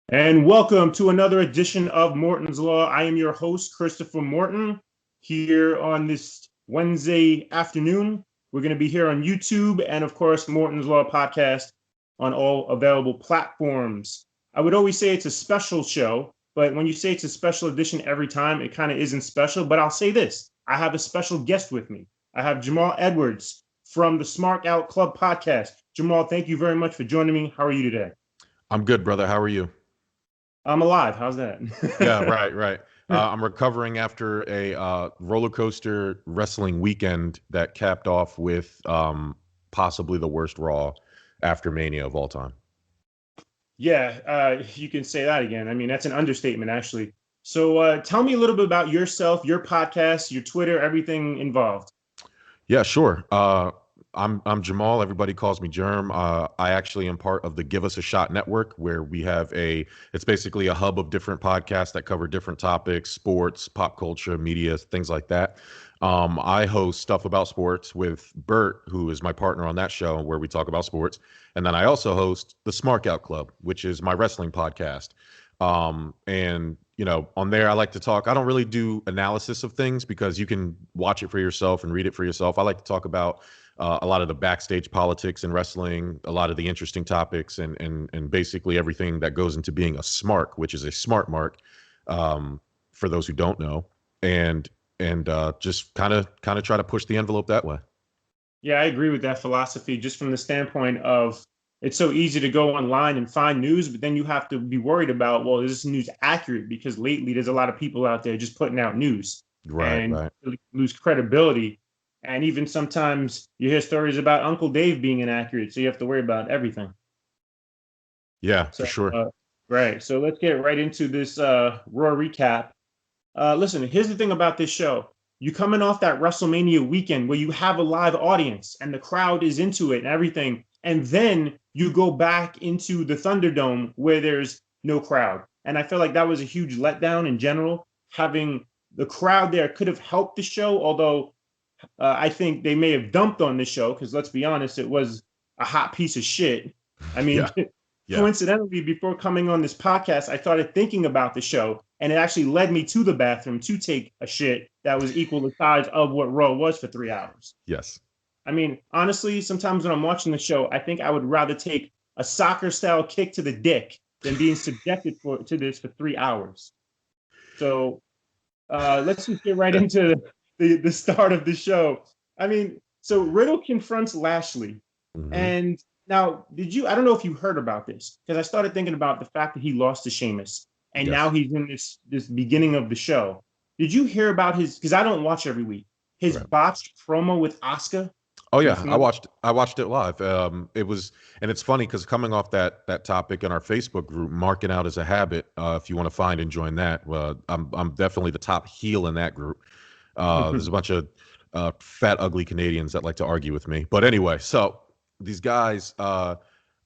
And welcome to another edition of Morton's Law. I am your host, Christopher Morton, here on this Wednesday afternoon. We're going to be here on YouTube and, of course, Morton's Law Podcast on all available platforms. I would always say it's a special show, but when you say it's a special edition every time, it kind of isn't special. But I'll say this. I have a special guest with me. I have Jermol Edwards from the Smarkout Club Podcast. Jermol, thank you very much for joining me. How are you today? I'm good, brother. How are you? I'm alive. How's that? Yeah, right. I'm recovering after a roller coaster wrestling weekend that capped off with possibly the worst Raw after Mania of all time. Yeah, you can say that again. I mean, that's an understatement, actually. So tell me a little bit about yourself, your podcast, your Twitter, everything involved. Yeah, sure. I'm Jermol. Everybody calls me Jerm. I actually am part of the Give Us a Shot network, where we have it's basically a hub of different podcasts that cover different topics, sports, pop culture, media, things like that. I host Stuff About Sports with Bert, who is my partner on that show, where we talk about sports. And then I also host the Smarkout Club, which is my wrestling podcast. And on there, I like to talk. I don't really do analysis of things because you can watch it for yourself and read it for yourself. I like to talk about a lot of the backstage politics in wrestling, a lot of the interesting topics, and basically everything that goes into being a smark, which is a smart mark, for those who don't know, and just kind of try to push the envelope that way. Yeah, I agree with that philosophy, just from the standpoint of it's so easy to go online and find news, but then you have to be worried about, well, is this news accurate? Because lately there's a lot of people out there just putting out news and really lose credibility. And even sometimes you hear stories about Uncle Dave being inaccurate, so you have to worry about everything. Yeah, for sure. Right. So let's get right into this Raw recap. Listen, here's the thing about this show. You coming off that WrestleMania weekend where you have a live audience and the crowd is into it and everything. And then you go back into the Thunderdome where there's no crowd. And I feel like that was a huge letdown in general. Having the crowd there could have helped the show, although I think they may have dumped on the show because, let's be honest, it was a hot piece of shit. I mean, coincidentally, before coming on this podcast, I started thinking about the show, and it actually led me to the bathroom to take a shit that was equal the size of what Raw was for 3 hours. Yes. I mean, honestly, sometimes when I'm watching the show, I think I would rather take a soccer-style kick to the dick than being subjected to this for 3 hours. So let's just get right into the start of the show. I mean, so Riddle confronts Lashley. Mm-hmm. And now, I don't know if you heard about this, because I started thinking about the fact that he lost to Sheamus, and now he's in this beginning of the show. Did you hear about because I don't watch every week, his botched promo with Asuka? Oh yeah, I watched it live. It was, and it's funny because coming off that topic in our Facebook group, marking out as a habit. If you want to find and join that, I'm definitely the top heel in that group. There's a bunch of fat, ugly Canadians that like to argue with me. But anyway, so these guys, I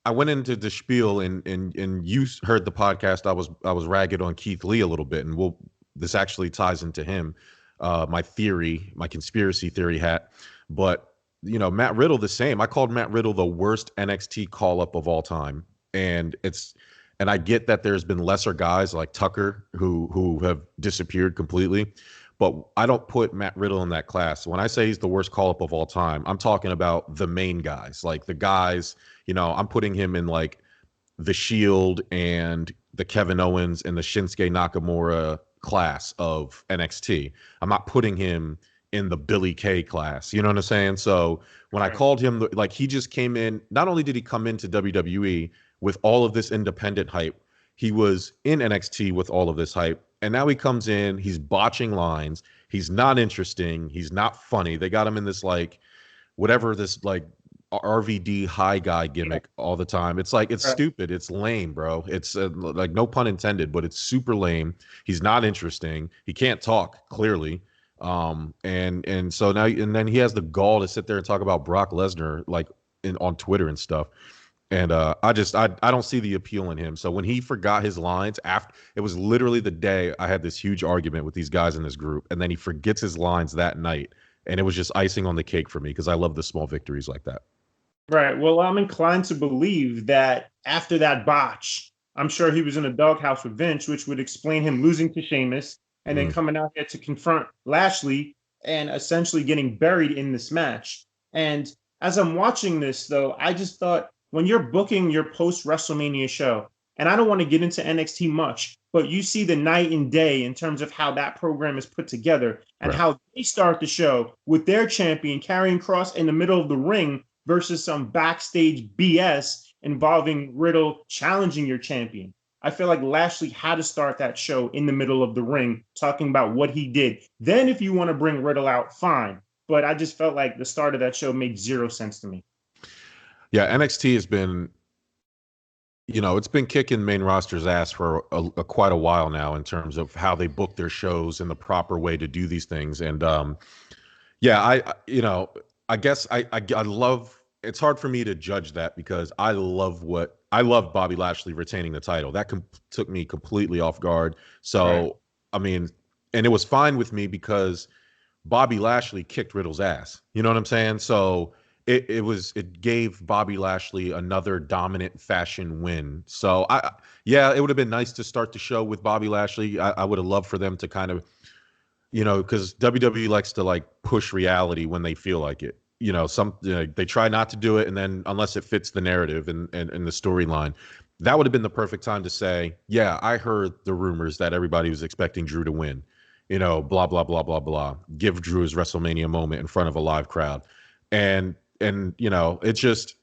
went into the spiel, and you heard the podcast. I was ragged on Keith Lee a little bit, and this actually ties into him, my conspiracy theory hat. But Matt Riddle the same. I called Matt Riddle the worst NXT call up of all time, and I get that there's been lesser guys like Tucker who have disappeared completely. But I don't put Matt Riddle in that class. When I say he's the worst call-up of all time, I'm talking about the main guys. Like the guys, I'm putting him in like the Shield and the Kevin Owens and the Shinsuke Nakamura class of NXT. I'm not putting him in the Billy Kay class. You know what I'm saying? So when I called him, he just came in, not only did he come into WWE with all of this independent hype, he was in NXT with all of this hype. And now he comes in, he's botching lines. He's not interesting. He's not funny. They got him in this this RVD high guy gimmick all the time. It's stupid. It's lame, bro. It's no pun intended, but it's super lame. He's not interesting. He can't talk clearly. And so now, and then he has the gall to sit there and talk about Brock Lesnar, on Twitter and stuff. And I don't see the appeal in him. So when he forgot his lines, it was literally the day I had this huge argument with these guys in this group, and then he forgets his lines that night, and it was just icing on the cake for me because I love the small victories like that. Right. Well, I'm inclined to believe that after that botch, I'm sure he was in a doghouse with Vince, which would explain him losing to Sheamus and then coming out here to confront Lashley and essentially getting buried in this match. And as I'm watching this, though, I just thought when you're booking your post-WrestleMania show, and I don't want to get into NXT much, but you see the night and day in terms of how that program is put together and how they start the show with their champion carrying Cross in the middle of the ring versus some backstage BS involving Riddle challenging your champion. I feel like Lashley had to start that show in the middle of the ring, talking about what he did. Then if you want to bring Riddle out, fine. But I just felt like the start of that show made zero sense to me. Yeah, NXT has been, it's been kicking main roster's ass for quite a while now in terms of how they book their shows and the proper way to do these things. And I guess I love. It's hard for me to judge that because I love Bobby Lashley retaining the title. That took me completely off guard. So, I mean, and it was fine with me because Bobby Lashley kicked Riddle's ass. You know what I'm saying? So it gave Bobby Lashley another dominant fashion win. So it would have been nice to start the show with Bobby Lashley. I would have loved for them to kind of, because WWE likes to like push reality when they feel like it. They try not to do it, and then unless it fits the narrative and the storyline, that would have been the perfect time to say, yeah, I heard the rumors that everybody was expecting Drew to win, blah, blah, blah, blah, blah. Give Drew his WrestleMania moment in front of a live crowd. And it's just,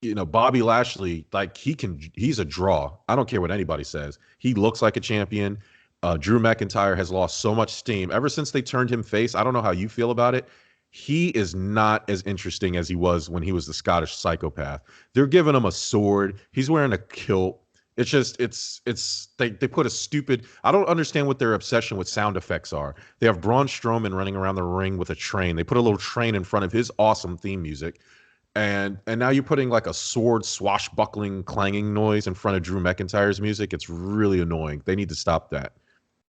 Bobby Lashley, like he's a draw. I don't care what anybody says. He looks like a champion. Drew McIntyre has lost so much steam ever since they turned him face. I don't know how you feel about it. He is not as interesting as he was when he was the Scottish psychopath. They're giving him a sword. He's wearing a kilt. It's just, they put a stupid, I don't understand what their obsession with sound effects are. They have Braun Strowman running around the ring with a train. They put a little train in front of his awesome theme music. And now you're putting like a sword swashbuckling clanging noise in front of Drew McIntyre's music. It's really annoying. They need to stop that.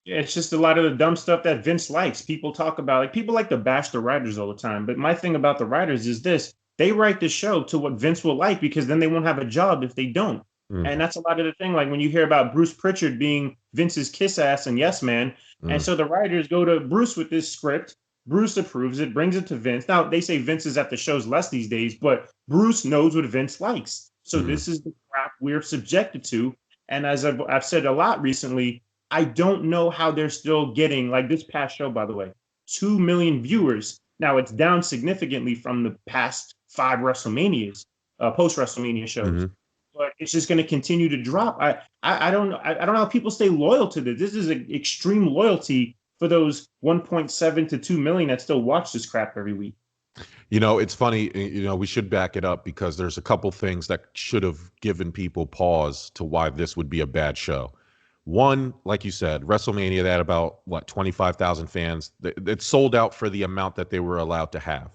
Yeah, it's just a lot of the dumb stuff that Vince likes. People talk about, like, people like to bash the writers all the time. But my thing about the writers is this: they write the show to what Vince will like, because then they won't have a job if they don't. And that's a lot of the thing. Like when you hear about Bruce Pritchard being Vince's kiss ass and yes man. And so the writers go to Bruce with this script. Bruce approves it, brings it to Vince. Now, they say Vince is at the shows less these days, but Bruce knows what Vince likes. So this is the crap we're subjected to. And as I've said a lot recently, I don't know how they're still getting, like this past show, by the way, 2 million viewers. Now, it's down significantly from the past 5 WrestleManias, post-WrestleMania shows. But it's just going to continue to drop. I don't know. I don't know how people stay loyal to this. This is an extreme loyalty for those 1.7 to 2 million that still watch this crap every week. It's funny. We should back it up because there's a couple things that should have given people pause to why this would be a bad show. One, like you said, WrestleMania, they had about 25,000 fans. It sold out for the amount that they were allowed to have.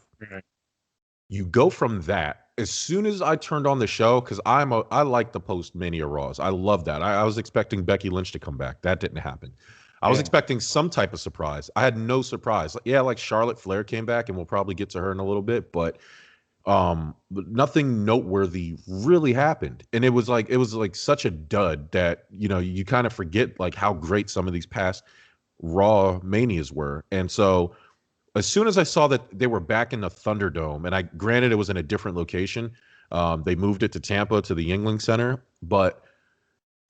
You go from that. As soon as I turned on the show, because I like the post-Mania Raws. I love that. I was expecting Becky Lynch to come back. That didn't happen. I was expecting some type of surprise. I had no surprise. Like Charlotte Flair came back, and we'll probably get to her in a little bit, but nothing noteworthy really happened. And it was like such a dud that, you kind of forget like how great some of these past Raw Manias were. And so as soon as I saw that they were back in the Thunderdome, and granted it was in a different location, they moved it to Tampa to the Yuengling Center, but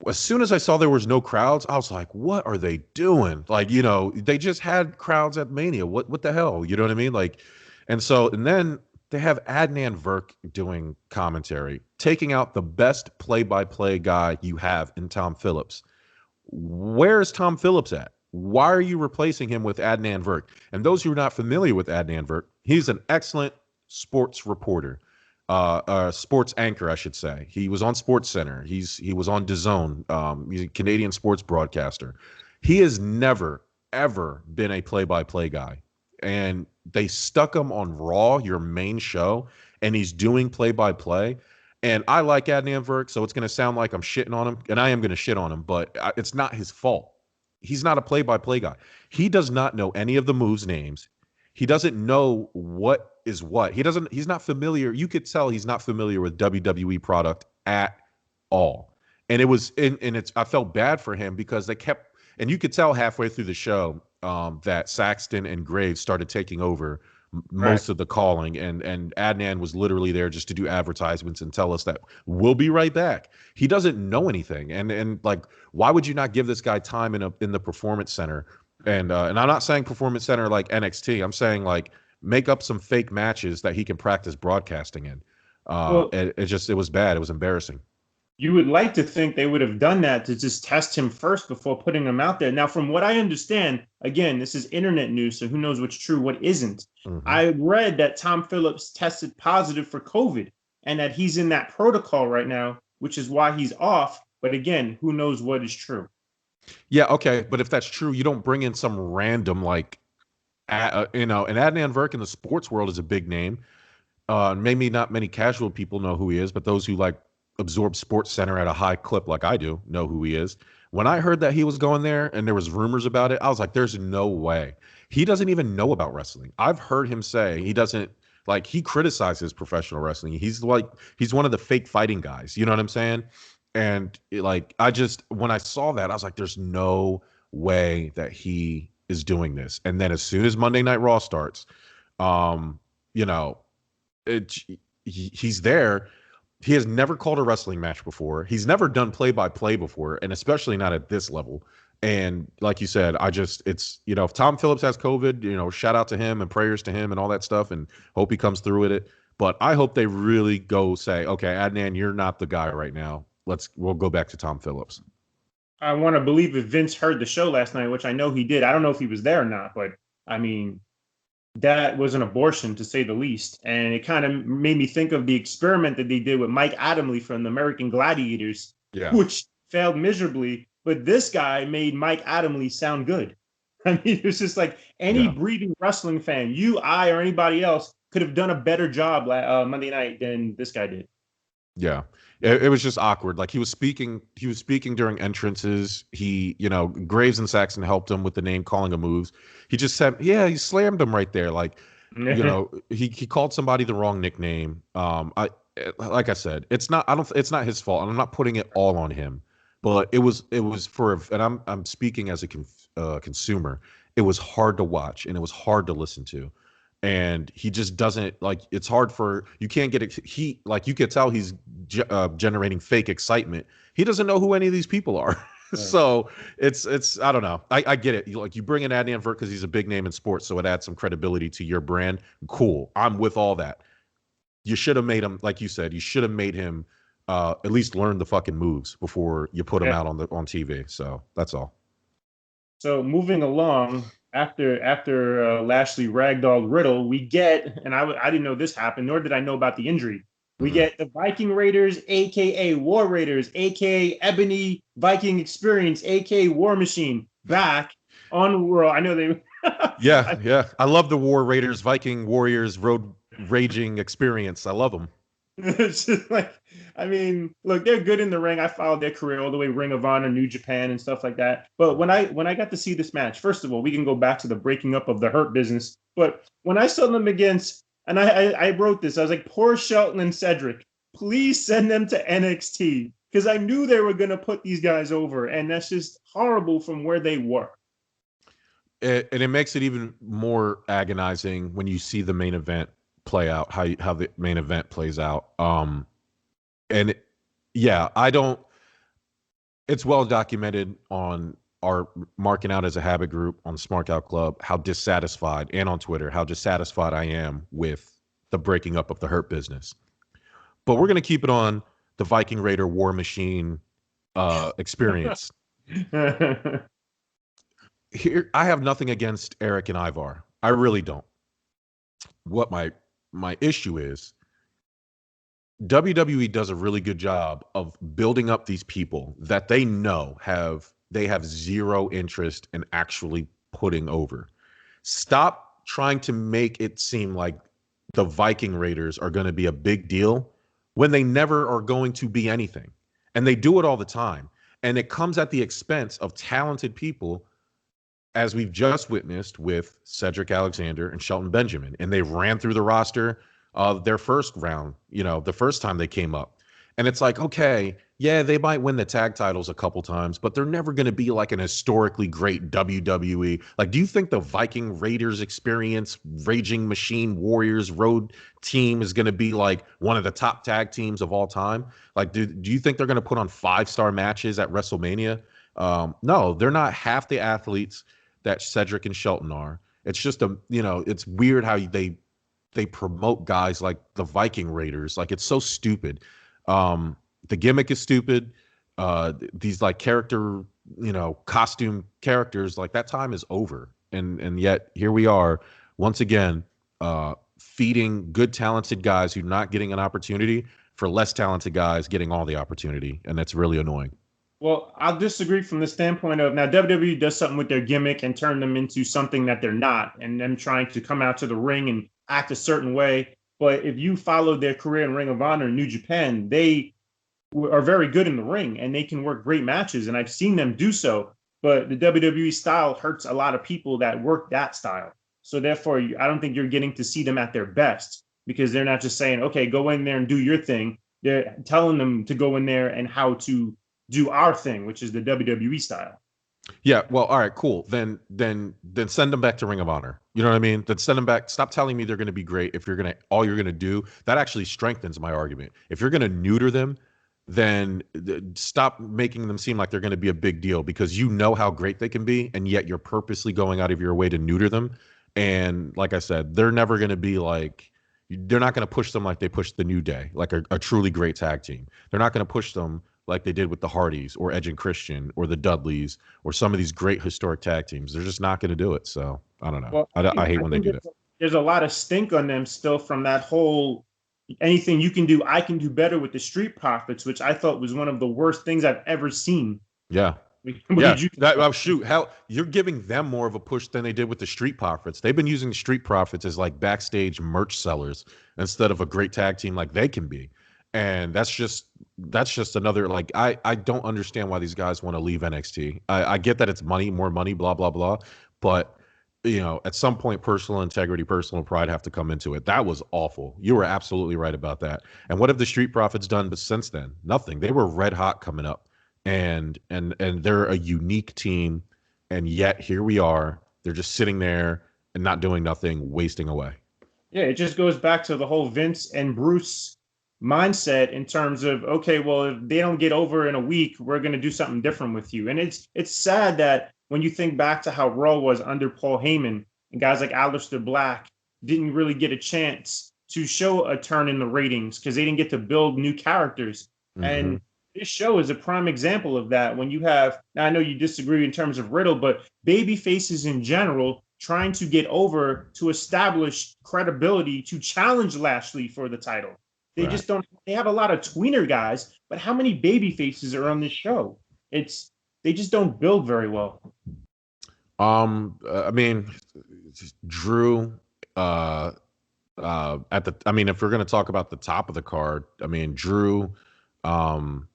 as soon as I saw there was no crowds, I was like, what are they doing? Like, they just had crowds at Mania. What the hell? You know what I mean? Like, and then they have Adnan Virk doing commentary, taking out the best play-by-play guy you have in Tom Phillips. Where is Tom Phillips at? Why are you replacing him with Adnan Virk? And those who are not familiar with Adnan Virk, he's an excellent sports reporter, sports anchor, I should say. He was on SportsCenter. He was on DAZN. He's a Canadian sports broadcaster. He has never, ever been a play-by-play guy. And they stuck him on Raw, your main show, and he's doing play-by-play. And I like Adnan Virk, so it's going to sound like I'm shitting on him, and I am going to shit on him, but it's not his fault. He's not a play-by-play guy. He does not know any of the moves' names. He doesn't know what is what. He's not familiar. You could tell he's not familiar with WWE product at all. And it was and it's I felt bad for him because they kept, and you could tell halfway through the show that Saxton and Graves started taking over Right. most of the calling, and Adnan was literally there just to do advertisements and tell us that we'll be right back. He doesn't know anything, and like, why would you not give this guy time in the performance center? And I'm not saying performance center like NXT. I'm saying like make up some fake matches that he can practice broadcasting in. Well, It was bad. It was embarrassing. you would like to think they would have done that to just test him first before putting him out there. Now, from what I understand, again, this is internet news, so who knows what's true, what isn't. Mm-hmm. I read that Tom Phillips tested positive for COVID and that he's in that protocol right now, which is why he's off. But again, who knows what is true? Yeah, okay, but if that's true, you don't bring in some random like, and Adnan Virk in the sports world is a big name. Maybe not many casual people know who he is, but those who like absorb Sports Center at a high clip like I do know who he is. When I heard that he was going there and there was rumors about it, I was like, there's no way. He doesn't even know about wrestling. I've heard him say he doesn't, like, he criticizes professional wrestling. He's one of the fake fighting guys. You know what I'm saying? And when I saw that, I was like, there's no way that he is doing this. And then as soon as Monday Night Raw starts, you know, he's there. He has never called a wrestling match before. He's never done play-by-play before, and especially not at this level. And like you said, if Tom Phillips has COVID, shout out to him and prayers to him and all that stuff, and hope he comes through with it. But I hope they really go say, okay, Adnan, you're not the guy right now. We'll go back to Tom Phillips. I want to believe if Vince heard the show last night, which I know he did. I don't know if he was there or not, but I mean, that was an abortion to say the least. And it kind of made me think of the experiment that they did with Mike Adamle from the American Gladiators, which failed miserably. But this guy made Mike Adamle sound good. I mean, it's just like any breathing wrestling fan, you, I, or anybody else could have done a better job Monday night than this guy did. Yeah. It was just awkward. Like he was speaking during entrances. Graves and Saxon helped him with the name calling of moves. He just said, he slammed him right there. Like, he called somebody the wrong nickname. Like I said, it's not his fault. And I'm not putting it all on him, but it was and I'm speaking as a consumer. It was hard to watch and it was hard to listen to. And he just doesn't, like, it's hard you can't get it. You could tell he's generating fake excitement. He doesn't know who any of these people are. Right. So it's, I don't know. I get it. You bring in Adnan Virk because he's a big name in sports. So it adds some credibility to your brand. Cool. I'm with all that. You should have made him, like you said, you should have made him at least learn the fucking moves before you put him out on TV. So that's all. So moving along, after Lashley ragdolled Riddle, we get, and I didn't know this happened, nor did I know about the injury. We get the Viking Raiders, a.k.a. War Raiders, a.k.a. Ebony Viking Experience, a.k.a. War Machine, back on Raw. I know they... Yeah. I love the War Raiders, Viking Warriors, Road Raging Experience. I love them. It's just like, I mean, look, they're good in the ring. I followed their career all the way Ring of Honor, New Japan, and stuff like that. But when I got to see this match, first of all, we can go back to the breaking up of the Hurt Business. But when I saw them against, and I wrote this, I was like, poor Shelton and Cedric, please send them to NXT, because I knew they were going to put these guys over, and that's just horrible from where they were. And it makes it even more agonizing when you see the main event play out, how the main event plays out. It's well documented on our Marking Out as a Habit group on Smarkout Club, how dissatisfied, and on Twitter, how dissatisfied I am with the breaking up of the Hurt Business. But we're going to keep it on the Viking Raider War Machine experience. Here, I have nothing against Eric and Ivar. I really don't. What my issue is, WWE does a really good job of building up these people that they know have zero interest in actually putting over. Stop trying to make it seem like the Viking Raiders are going to be a big deal when they never are going to be anything. And they do it all the time. And it comes at the expense of talented people, as we've just witnessed with Cedric Alexander and Shelton Benjamin. And they ran through the roster their first round, the first time they came up. And it's like, okay, yeah, they might win the tag titles a couple times, but they're never going to be like an historically great WWE. Like, do you think the Viking Raiders experience, Raging Machine Warriors Road team is going to be like one of the top tag teams of all time? Like, do you think they're going to put on 5-star matches at WrestleMania? No, they're not half the athletes that Cedric and Shelton are. It's just it's weird how they promote guys like the Viking Raiders. Like, it's so stupid. The gimmick is stupid. These like character, costume characters, like that time is over. And yet here we are once again, feeding good, talented guys who are not getting an opportunity for less talented guys getting all the opportunity. And that's really annoying. Well, I'll disagree from the standpoint of now WWE does something with their gimmick and turn them into something that they're not, and them trying to come out to the ring and act a certain way. But if you follow their career in Ring of Honor and New Japan, they are very good in the ring and they can work great matches. And I've seen them do so. But the WWE style hurts a lot of people that work that style. So therefore, I don't think you're getting to see them at their best because they're not just saying, okay, go in there and do your thing. They're telling them to go in there and how to do our thing, which is the WWE style. Yeah, well, all right, cool. Then send them back to Ring of Honor. You know what I mean? Then send them back. Stop telling me they're going to be great. If all you're going to do, that actually strengthens my argument. If you're going to neuter them, then stop making them seem like they're going to be a big deal because you know how great they can be, and yet you're purposely going out of your way to neuter them. And like I said, they're never going to be like, they're not going to push them like they pushed the New Day, like a truly great tag team. They're not going to push them like they did with the Hardys or Edge and Christian or the Dudleys or some of these great historic tag teams. They're just not going to do it. So I don't know. Well, I hate when they do that. There's a lot of stink on them still from that whole anything you can do, I can do better with the Street Profits, which I thought was one of the worst things I've ever seen. Yeah. Shoot, hell, you're giving them more of a push than they did with the Street Profits. They've been using the Street Profits as like backstage merch sellers instead of a great tag team like they can be. And that's just another, like, I don't understand why these guys want to leave NXT. I get that it's money, more money, blah, blah, blah. But, at some point, personal integrity, personal pride have to come into it. That was awful. You were absolutely right about that. And what have the Street Profits done but since then? Nothing. They were red hot coming up. And they're a unique team. And yet here we are. They're just sitting there and not doing nothing, wasting away. Yeah, it just goes back to the whole Vince and Bruce mindset in terms of, okay, well, if they don't get over in a week, we're going to do something different with you. And it's sad that when you think back to how Raw was under Paul Heyman and guys like Aleister Black didn't really get a chance to show a turn in the ratings because they didn't get to build new characters. Mm-hmm. And this show is a prime example of that. When you have, now I know you disagree in terms of Riddle, but baby faces in general trying to get over to establish credibility to challenge Lashley for the title. They just don't. They have a lot of tweener guys, but how many baby faces are on this show? They just don't build very well. I mean, Drew. If we're going to talk about the top of the card, I mean, Drew. Kevin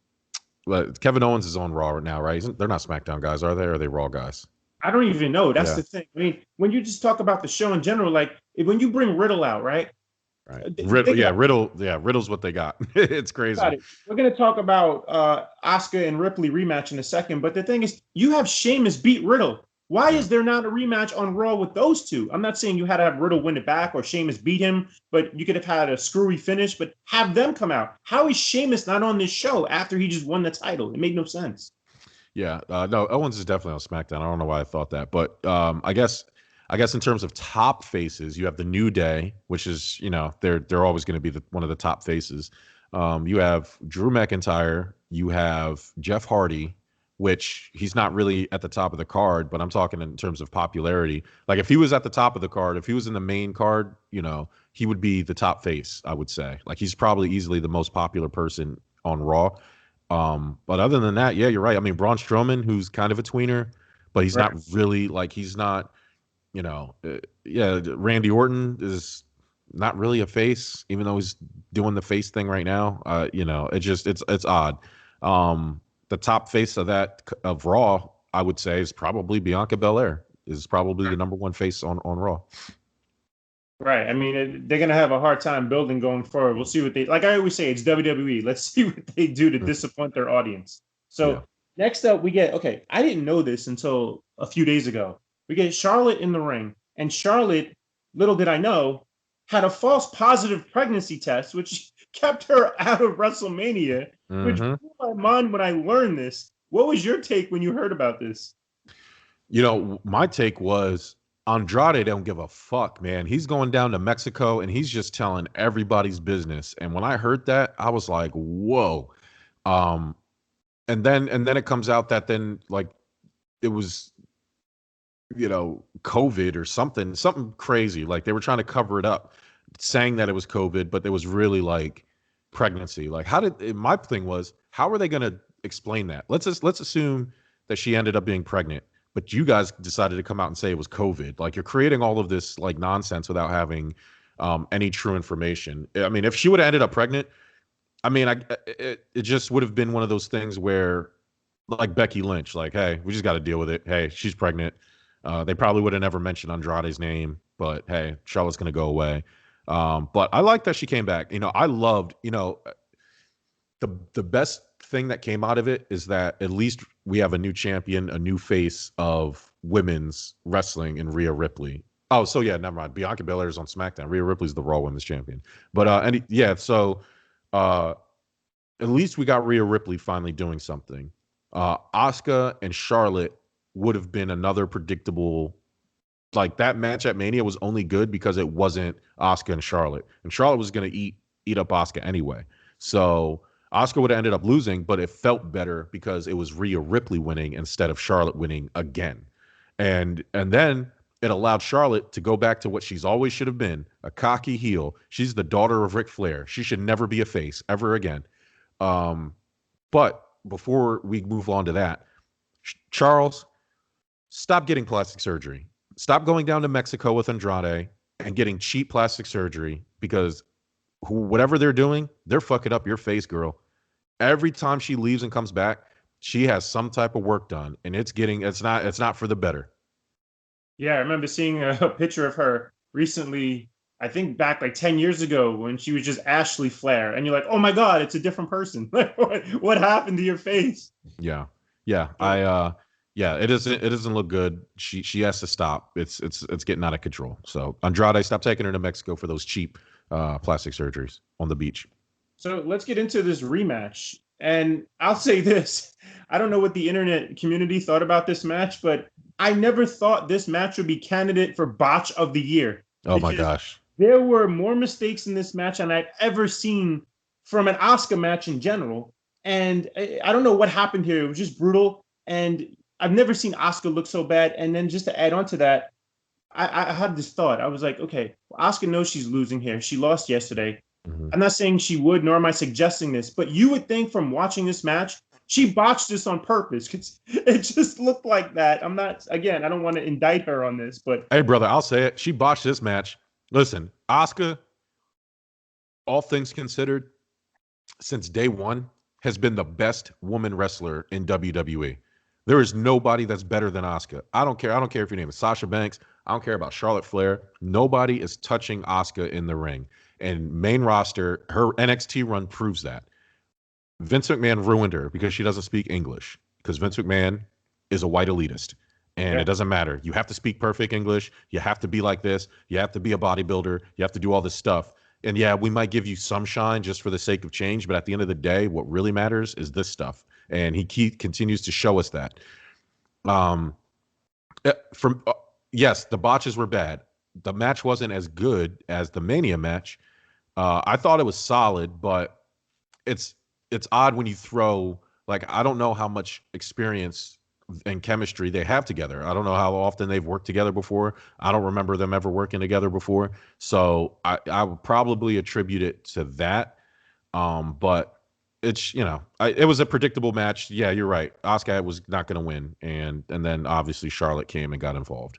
Owens is on Raw right now, right? They're not SmackDown guys, are they? Or are they Raw guys? I don't even know. That's the thing. I mean, when you just talk about the show in general, like when you bring Riddle out, right? Right. Riddle's what they got. It's crazy. We're going to talk about Asuka and Ripley rematch in a second, but the thing is, you have Sheamus beat Riddle. Why is there not a rematch on Raw with those two? I'm not saying you had to have Riddle win it back or Sheamus beat him, but you could have had a screwy finish, but have them come out. How is Sheamus not on this show after he just won the title? It made no sense. Yeah, no, Owens is definitely on SmackDown. I don't know why I thought that, but I guess in terms of top faces, you have the New Day, which is, they're always going to be one of the top faces. You have Drew McIntyre. You have Jeff Hardy, which he's not really at the top of the card, but I'm talking in terms of popularity. Like if he was at the top of the card, if he was in the main card, he would be the top face, I would say. Like he's probably easily the most popular person on Raw. But other than that, yeah, you're right. I mean, Braun Strowman, who's kind of a tweener, but he's not really he's not. Randy Orton is not really a face, even though he's doing the face thing right now. It's odd. The top face of Raw, I would say, is probably Bianca Belair. Is probably the number one face on Raw. Right. I mean, they're gonna have a hard time building going forward. We'll see what they like. I always say it's WWE. Let's see what they do to disappoint their audience. Yeah. So next up, we get okay. I didn't know this until a few days ago. We get Charlotte in the ring, and Charlotte, little did I know, had a false positive pregnancy test, which kept her out of WrestleMania. Which Hmm. blew my mind when I learned this. What was your take when you heard about this? You know, my take was Andrade don't give a fuck, man. He's going down to Mexico and he's just telling everybody's business. And when I heard that, I was like, whoa. Um, and then it comes out that then like it was, COVID or something crazy. Like they were trying to cover it up, saying that it was COVID, but it was really like pregnancy. Like my thing was, how are they going to explain that? Let's assume that she ended up being pregnant, but you guys decided to come out and say it was COVID. Like you're creating all of this like nonsense without having any true information. I mean, if she would have ended up pregnant, I mean, it just would have been one of those things where, like Becky Lynch, like, hey, we just got to deal with it. Hey, she's pregnant. They probably would have never mentioned Andrade's name, but hey, Charlotte's going to go away. But I like that she came back. I loved, the best thing that came out of it is that at least we have a new champion, a new face of women's wrestling in Rhea Ripley. Oh, so yeah, never mind. Bianca Belair is on SmackDown. Rhea Ripley's the Raw Women's Champion. But so uh, at least we got Rhea Ripley finally doing something. Asuka and Charlotte would have been another predictable. Like that match at Mania was only good because it wasn't Asuka and Charlotte was going to eat up Asuka anyway. So Asuka would have ended up losing, but it felt better because it was Rhea Ripley winning instead of Charlotte winning again. And then it allowed Charlotte to go back to what she's always should have been, a cocky heel. She's the daughter of Ric Flair. She should never be a face ever again. But before we move on to that, Charles, stop getting plastic surgery. Stop going down to Mexico with Andrade and getting cheap plastic surgery because whatever they're doing, they're fucking up your face, girl. Every time she leaves and comes back, she has some type of work done, and it's not for the better. Yeah, I remember seeing a picture of her recently, I think back like 10 years ago when she was just Ashley Flair. And you're like, oh my God, it's a different person. What happened to your face? Yeah. Yeah. It doesn't look good. She has to stop. It's getting out of control. So Andrade, stop taking her to Mexico for those cheap plastic surgeries on the beach. So let's get into this rematch. And I'll say this. I don't know what the internet community thought about this match, but I never thought this match would be candidate for botch of the year. Oh my gosh. There were more mistakes in this match than I've ever seen from an Asuka match in general. And I don't know what happened here. It was just brutal. And I've never seen Asuka look so bad. And then just to add on to that, I had this thought. I was like, okay, Asuka knows she's losing here. She lost yesterday. Mm-hmm. I'm not saying she would, nor am I suggesting this, but you would think from watching this match, she botched this on purpose because it just looked like that. I don't want to indict her on this, but hey, brother, I'll say it. She botched this match. Listen, Asuka, all things considered, since day one, has been the best woman wrestler in WWE. There is nobody that's better than Asuka. I don't care. I don't care if your name is Sasha Banks. I don't care about Charlotte Flair. Nobody is touching Asuka in the ring. And main roster, her NXT run proves that. Vince McMahon ruined her because she doesn't speak English. Because Vince McMahon is a white elitist. And It doesn't matter. You have to speak perfect English. You have to be like this. You have to be a bodybuilder. You have to do all this stuff. And yeah, we might give you some shine just for the sake of change. But at the end of the day, what really matters is this stuff. And he continues to show us that. Yes, the botches were bad. The match wasn't as good as the Mania match. I thought it was solid, but it's odd when you throw, like, I don't know how much experience and chemistry they have together. I don't know how often they've worked together before. I don't remember them ever working together before. So I would probably attribute it to that. But it's, it was a predictable match. Yeah, you're right. Asuka was not going to win. And then obviously Charlotte came and got involved.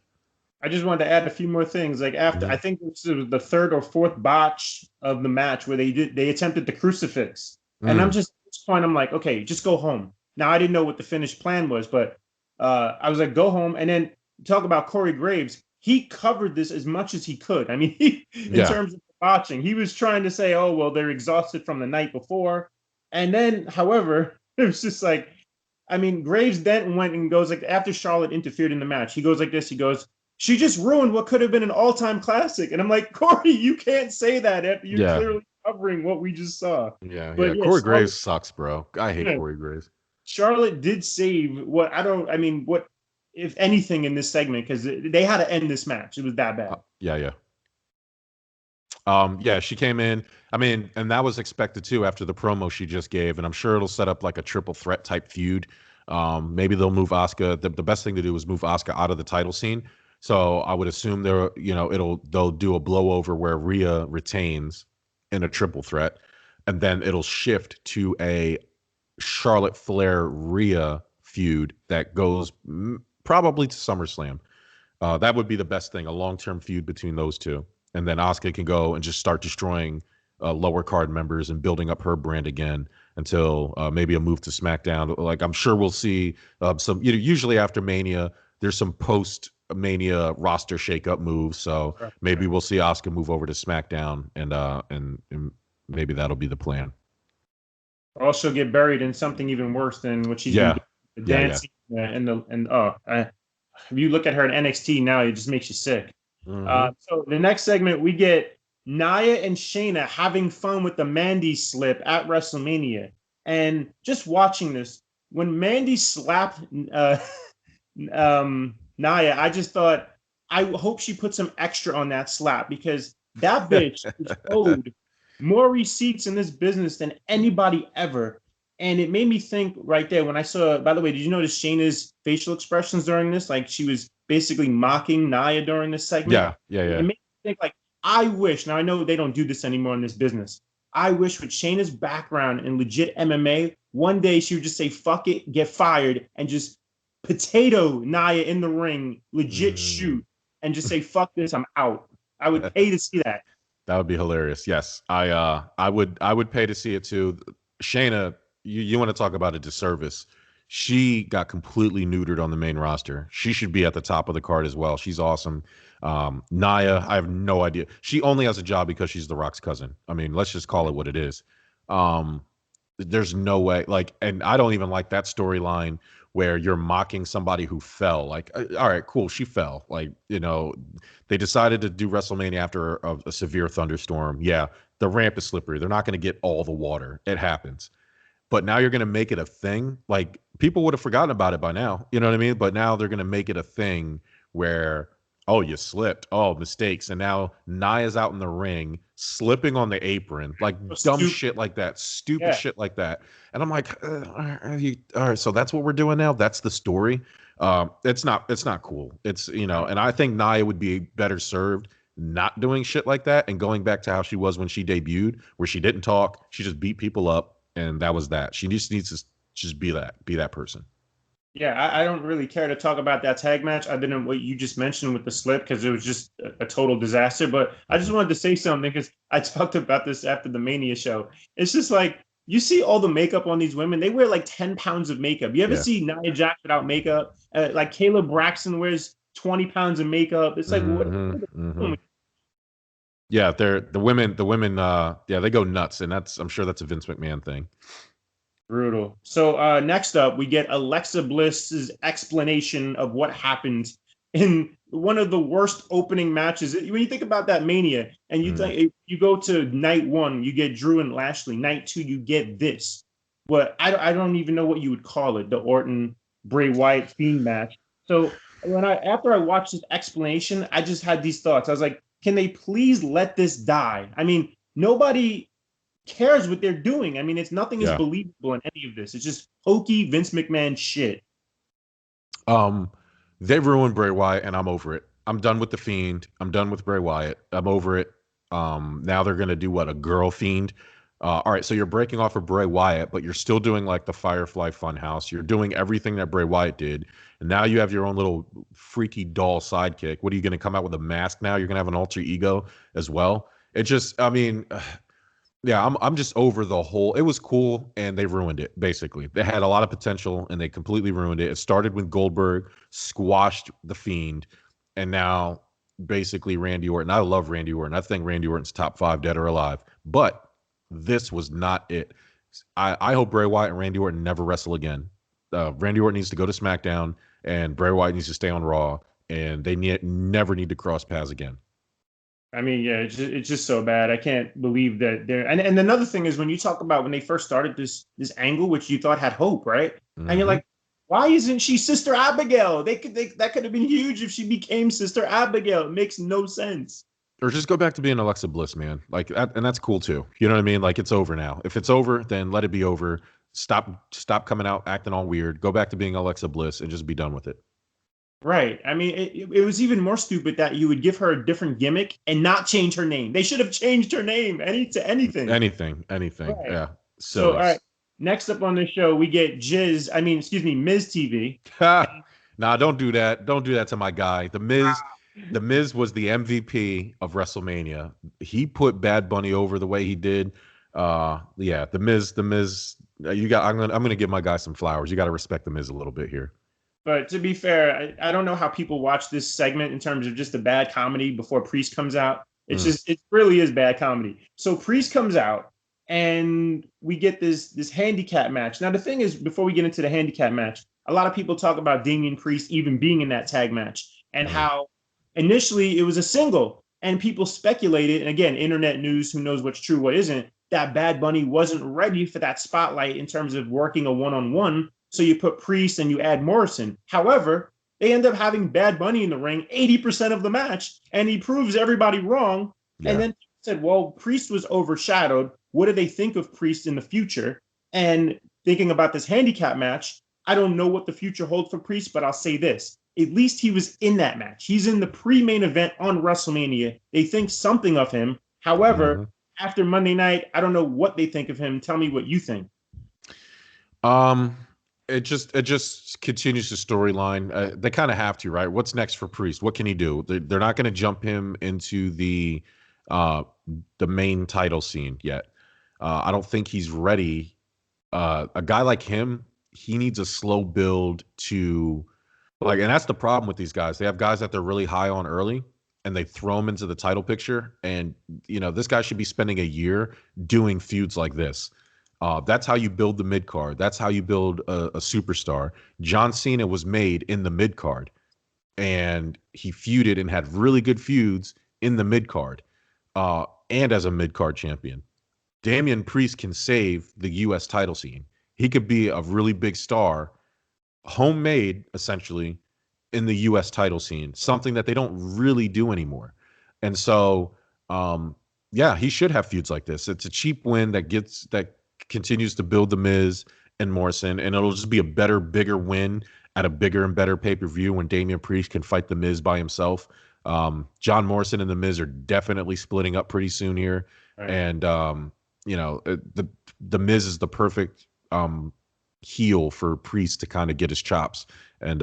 I just wanted to add a few more things. Like after, I think this was the third or fourth botch of the match where they attempted the crucifix. And I'm just, at this point, I'm like, okay, just go home. Now, I didn't know what the finished plan was, but I was like, go home. And then talk about Corey Graves. he covered this as much as he could. I mean, in Yeah. terms of watching, he was trying to say, oh, well, they're exhausted from the night before. And then, however, it was just like, I mean, Graves then went and goes like, after Charlotte interfered in the match, he goes like this, he goes, she just ruined what could have been an all-time classic. And I'm like, Corey, you can't say that after you're clearly covering what we just saw. Yeah. But yeah, Corey Graves sucks, bro. I hate yeah, Corey Graves. Charlotte did save what if anything in this segment, because they had to end this match. It was that bad. Yeah. She came in. I mean, and that was expected too after the promo she just gave, and I'm sure it'll set up like a triple threat type feud. Maybe they'll move Asuka. The best thing to do is move Asuka out of the title scene. So I would assume they'll do a blowover where Rhea retains in a triple threat, and then it'll shift to a Charlotte Flair Rhea feud that goes probably to SummerSlam. That would be the best thing, a long-term feud between those two. And then Asuka can go and just start destroying lower card members and building up her brand again until maybe a move to SmackDown. Like, I'm sure we'll see some, usually after Mania, there's some post-Mania roster shakeup moves. So maybe we'll see Asuka move over to SmackDown, and maybe that'll be the plan. Or she'll get buried in something even worse than what she's been doing. The dancing if you look at her in NXT now, it just makes you sick. Mm-hmm. So the next segment, we get Nia and Shayna having fun with the Mandy slip at WrestleMania. And just watching this, when Mandy slapped Nia, I just thought, I hope she put some extra on that slap, because that bitch is owed more receipts in this business than anybody ever. And it made me think right there when I saw, by the way, did you notice Shayna's facial expressions during this? Like, she was basically mocking Nia during this segment. Yeah. It made me think, like, I wish, now I know they don't do this anymore in this business. I wish with Shayna's background in legit MMA, one day she would just say, fuck it, get fired, and just potato Nia in the ring, legit shoot, and just say, fuck this, I'm out. I would pay to see that. That would be hilarious. Yes. I would pay to see it too. Shayna, you want to talk about a disservice. She got completely neutered on the main roster. She should be at the top of the card as well. She's awesome. Nia, I have no idea. She only has a job because she's The Rock's cousin. I mean, let's just call it what it is. There's no way. Like, and I don't even like that storyline where you're mocking somebody who fell. Like, all right, cool, she fell. Like, they decided to do WrestleMania after a severe thunderstorm. Yeah, the ramp is slippery. They're not going to get all the water. It happens. But now you're going to make it a thing. Like, people would have forgotten about it by now. You know what I mean? But now they're going to make it a thing where, oh, you slipped. Oh, mistakes. And now Nia's out in the ring, slipping on the apron. Like, dumb shit like that. Stupid shit like that. And I'm like, all right, so that's what we're doing now? That's the story? It's not cool. It's, and I think Nia would be better served not doing shit like that and going back to how she was when she debuted, where she didn't talk. She just beat people up. And that was that. She just needs to just be that person. Yeah, I don't really care to talk about that tag match other than what you just mentioned with the slip, because it was just a total disaster. But I just wanted to say something, because I talked about this after the Mania show. It's just like, you see all the makeup on these women. They wear like 10 pounds of makeup. You ever see Nia Jax without makeup? Like Kayla Braxton wears 20 pounds of makeup. It's like, what? Yeah, the women, they go nuts, and I'm sure that's a Vince McMahon thing. Brutal. So next up, we get Alexa Bliss's explanation of what happened in one of the worst opening matches. When you think about that Mania, and you think you go to night one, you get Drew and Lashley. Night two, you get this. But I don't even know what you would call it, the Orton Bray Wyatt Fiend match. So after I watched this explanation, I just had these thoughts. I was like, can they please let this die? I mean, nobody cares what they're doing. I mean, nothing is believable in any of this. It's just hokey Vince McMahon shit. They ruined Bray Wyatt, and I'm over it. I'm done with the Fiend. I'm done with Bray Wyatt. I'm over it. Now they're gonna do what? A girl Fiend? All right, so you're breaking off of Bray Wyatt, but you're still doing like the Firefly Funhouse. You're doing everything that Bray Wyatt did. And now you have your own little freaky doll sidekick. What are you going to come out with a mask now? You're going to have an alter ego as well. It just, I mean, I'm just over the whole. It was cool, and they ruined it, basically. They had a lot of potential, and they completely ruined it. It started when Goldberg squashed the Fiend, and now basically Randy Orton. I love Randy Orton. I think Randy Orton's top 5 dead or alive. But this was not it. I hope Bray Wyatt and Randy Orton never wrestle again. Randy Orton needs to go to SmackDown, and Bray Wyatt needs to stay on Raw, and they never need to cross paths again. I mean, yeah, it's just so bad. I can't believe that they're and another thing is when you talk about when they first started this angle, which you thought had hope, right? Mm-hmm. And you're like, why isn't she Sister Abigail? That could have been huge if she became Sister Abigail. It makes no sense. Or just go back to being Alexa Bliss, man. Like, and that's cool too. You know what I mean? Like, it's over now. If it's over, then let it be over. Stop coming out acting all weird. Go back to being Alexa Bliss and just be done with it. Right. I mean, it was even more stupid that you would give her a different gimmick and not change her name. They should have changed her name to anything. Anything. Right. Yeah. So, all right. Next up on the show, we get Miz TV. Nah, don't do that. Don't do that to my guy. The Miz was the MVP of WrestleMania. He put Bad Bunny over the way he did. Yeah, the Miz. I'm gonna give my guy some flowers. You got to respect the Miz a little bit here. But to be fair, I don't know how people watch this segment in terms of just the bad comedy before Priest comes out. It really is bad comedy. So Priest comes out and we get this handicap match. Now, the thing is, before we get into the handicap match, a lot of people talk about Damian Priest even being in that tag match and how initially it was a single and people speculated, and again, internet news, who knows what's true, what isn't, that Bad Bunny wasn't ready for that spotlight in terms of working a one-on-one. So you put Priest and you add Morrison. However, they end up having Bad Bunny in the ring 80% of the match, and he proves everybody wrong. Yeah. And then said, well, Priest was overshadowed. What do they think of Priest in the future? And thinking about this handicap match, I don't know what the future holds for Priest, but I'll say this. At least he was in that match. He's in the pre-main event on WrestleMania. They think something of him. However, after Monday night, I don't know what they think of him. Tell me what you think. It just continues the storyline. They kind of have to, right? What's next for Priest? What can he do? They're not going to jump him into the main title scene yet. I don't think he's ready. A guy like him, he needs a slow build to and that's the problem with these guys. They have guys that they're really high on early, and they throw them into the title picture. And this guy should be spending a year doing feuds like this. That's how you build the mid card. That's how you build a superstar. John Cena was made in the mid card, and he feuded and had really good feuds in the mid card, and as a mid card champion. Damian Priest can save the U.S. title scene. He could be a really big star, homemade essentially, in the U.S. title scene. Something that they don't really do anymore, and so yeah, he should have feuds like this. It's a cheap win that continues to build the Miz and Morrison, and it'll just be a better, bigger win at a bigger and better pay-per-view when Damian Priest can fight the Miz by himself. John Morrison and the Miz are definitely splitting up pretty soon here, right. And the Miz is the perfect heel for Priest to kind of get his chops and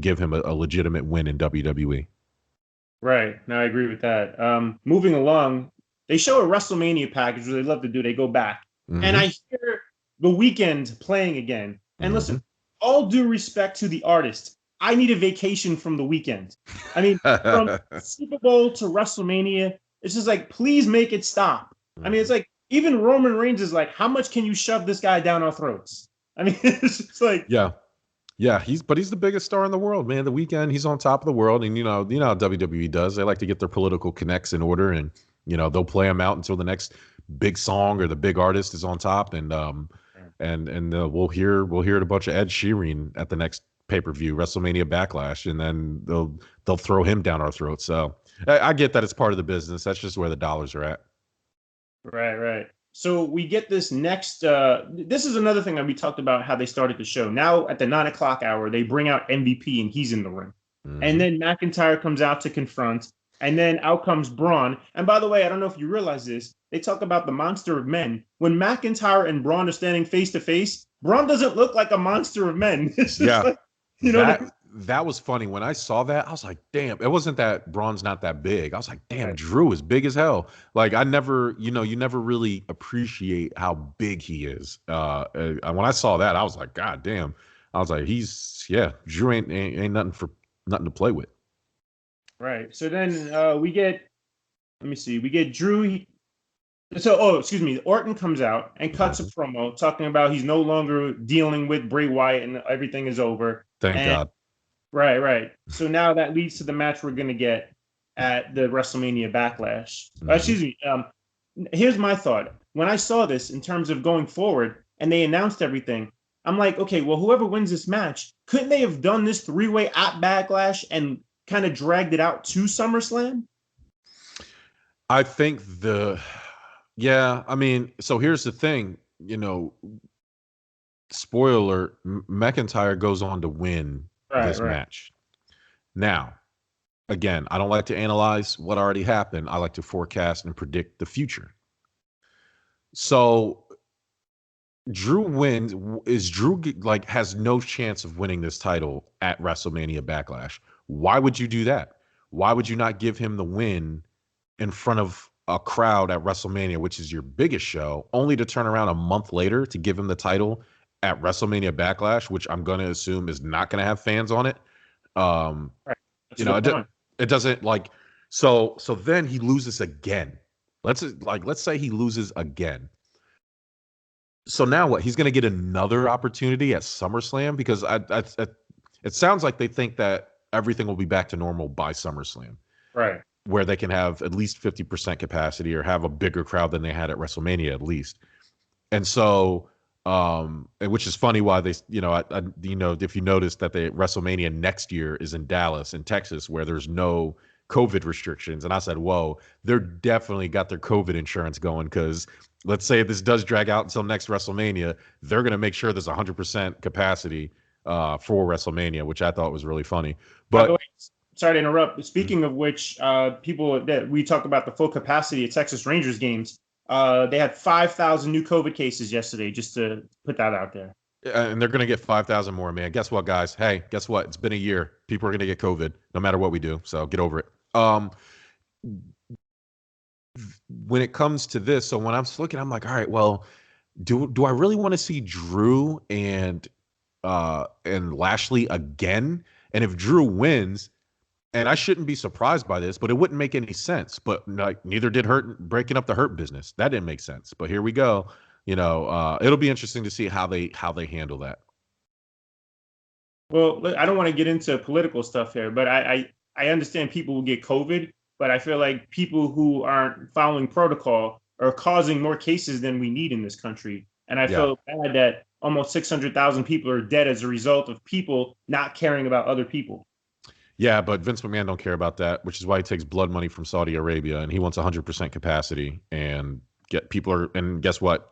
give him a legitimate win in WWE. Right. No, I agree with that. Moving along, they show a WrestleMania package, which they love to do. They go back. And I hear The Weeknd playing again. And listen, all due respect to the artist, I need a vacation from The Weeknd. I mean, from Super Bowl to WrestleMania, it's just like, please make it stop. I mean, it's like, even Roman Reigns is like, how much can you shove this guy down our throats? I mean, it's just like... Yeah, he's the biggest star in the world, man. The Weeknd, he's on top of the world. And, you know how WWE does. They like to get their political connects in order, and, they'll play them out until the next big song or the big artist is on top, and we'll hear a bunch of Ed Sheeran at the next pay-per-view, WrestleMania Backlash, and then they'll throw him down our throats. So I get that it's part of the business. That's just where the dollars are at. Right. So we get this next. This is another thing that we talked about, how they started the show. Now at the 9:00 hour, they bring out MVP and he's in the ring, and then McIntyre comes out to confront. And then out comes Braun. And by the way, I don't know if you realize this. They talk about the monster of men. When McIntyre and Braun are standing face to face, Braun doesn't look like a monster of men. It's just that was funny. When I saw that, I was like, damn, it wasn't that Braun's not that big. I was like, damn, Drew is big as hell. Like, I never, you never really appreciate how big he is. When I saw that, I was like, God damn. I was like, Drew ain't nothing to play with. Right. So then we get, let me see, we get Drew. Excuse me. Orton comes out and cuts a promo talking about he's no longer dealing with Bray Wyatt and everything is over. Thank And God. right. So now that leads to the match we're gonna get at the WrestleMania Backlash. Excuse me. Here's my thought. When I saw this in terms of going forward and they announced everything, I'm like, okay, well, whoever wins this match, couldn't they have done this three-way at Backlash and kind of dragged it out to SummerSlam? I think I mean, so here's the thing, spoiler, McIntyre goes on to win this match. Now, again, I don't like to analyze what already happened. I like to forecast and predict the future. So Drew wins. Is Drew has no chance of winning this title at WrestleMania Backlash? Why would you do that? Why would you not give him the win in front of a crowd at WrestleMania, which is your biggest show, only to turn around a month later to give him the title at WrestleMania Backlash, which I'm going to assume is not going to have fans on it. It doesn't so then he loses again. Let's say he loses again. So now what? He's going to get another opportunity at SummerSlam because it sounds like they think that everything will be back to normal by SummerSlam. Right. Where they can have at least 50% capacity or have a bigger crowd than they had at WrestleMania at least. And so, which is funny why they, if you notice that the WrestleMania next year is in Dallas in Texas, where there's no COVID restrictions. And I said, whoa, they're definitely got their COVID insurance going. Cause let's say if this does drag out until next WrestleMania, they're going to make sure there's 100% capacity, for WrestleMania, which I thought was really funny. But sorry to interrupt. Speaking of which, people that we talked about the full capacity at Texas Rangers games, they had 5,000 new COVID cases yesterday, just to put that out there. And they're going to get 5,000 more, man. Guess what, guys? Hey, guess what? It's been a year. People are going to get COVID no matter what we do. So get over it. When it comes to this, so when I'm looking, I'm like, all right, well, do I really want to see Drew and Lashley again? And if Drew wins, and I shouldn't be surprised by this, but it wouldn't make any sense. But neither did breaking up the Hurt business. That didn't make sense. But here we go. It'll be interesting to see how they handle that. Well, I don't want to get into political stuff here, but I understand people will get COVID, but I feel like people who aren't following protocol are causing more cases than we need in this country. And I feel bad that almost 600,000 people are dead as a result of people not caring about other people. Yeah, but Vince McMahon don't care about that, which is why he takes blood money from Saudi Arabia, and he wants 100% capacity and and guess what?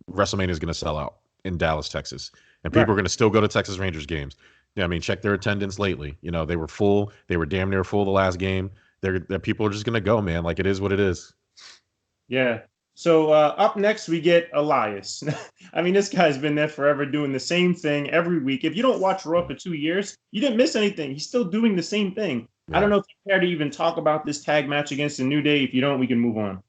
WrestleMania is going to sell out in Dallas, Texas, and people are going to still go to Texas Rangers games. Yeah, I mean, check their attendance lately. They were full. They were damn near full the last game. People are just going to go, man. Like, it is what it is. Yeah. So up next, we get Elias. I mean, this guy's been there forever doing the same thing every week. If you don't watch Raw for 2 years, you didn't miss anything. He's still doing the same thing. Yeah. I don't know if you care to even talk about this tag match against the New Day. If you don't, we can move on.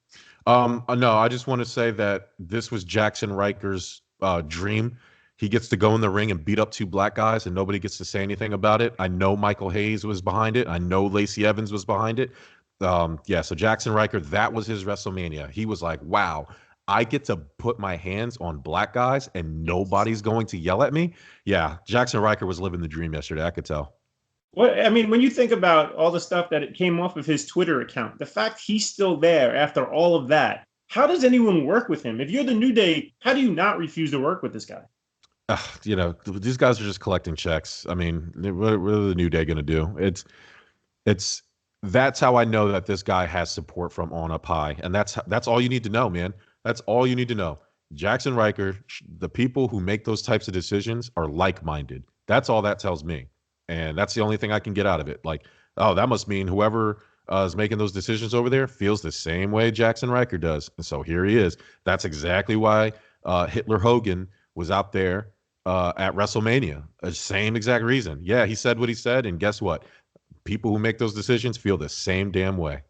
No, I just want to say that this was Jackson Riker's dream. He gets to go in the ring and beat up two black guys, and nobody gets to say anything about it. I know Michael Hayes was behind it. I know Lacey Evans was behind it. So Jackson Riker, that was his WrestleMania. He was like, wow, I get to put my hands on black guys and nobody's going to yell at me. Yeah, Jackson Riker was living the dream yesterday. I could tell. Well, I mean, when you think about all the stuff that it came off of his Twitter account, the fact he's still there after all of that, how does anyone work with him? If you're the New Day, how do you not refuse to work with this guy? These guys are just collecting checks. I mean, what are the New Day going to do? That's how I know that this guy has support from on up high. And that's all you need to know, man. That's all you need to know. Jackson Riker, the people who make those types of decisions are like-minded. That's all that tells me. And that's the only thing I can get out of it. Like, oh, that must mean whoever is making those decisions over there feels the same way Jackson Riker does. And so here he is. That's exactly why Hitler Hogan was out there at WrestleMania. The same exact reason. Yeah, he said what he said. And guess what? People who make those decisions feel the same damn way.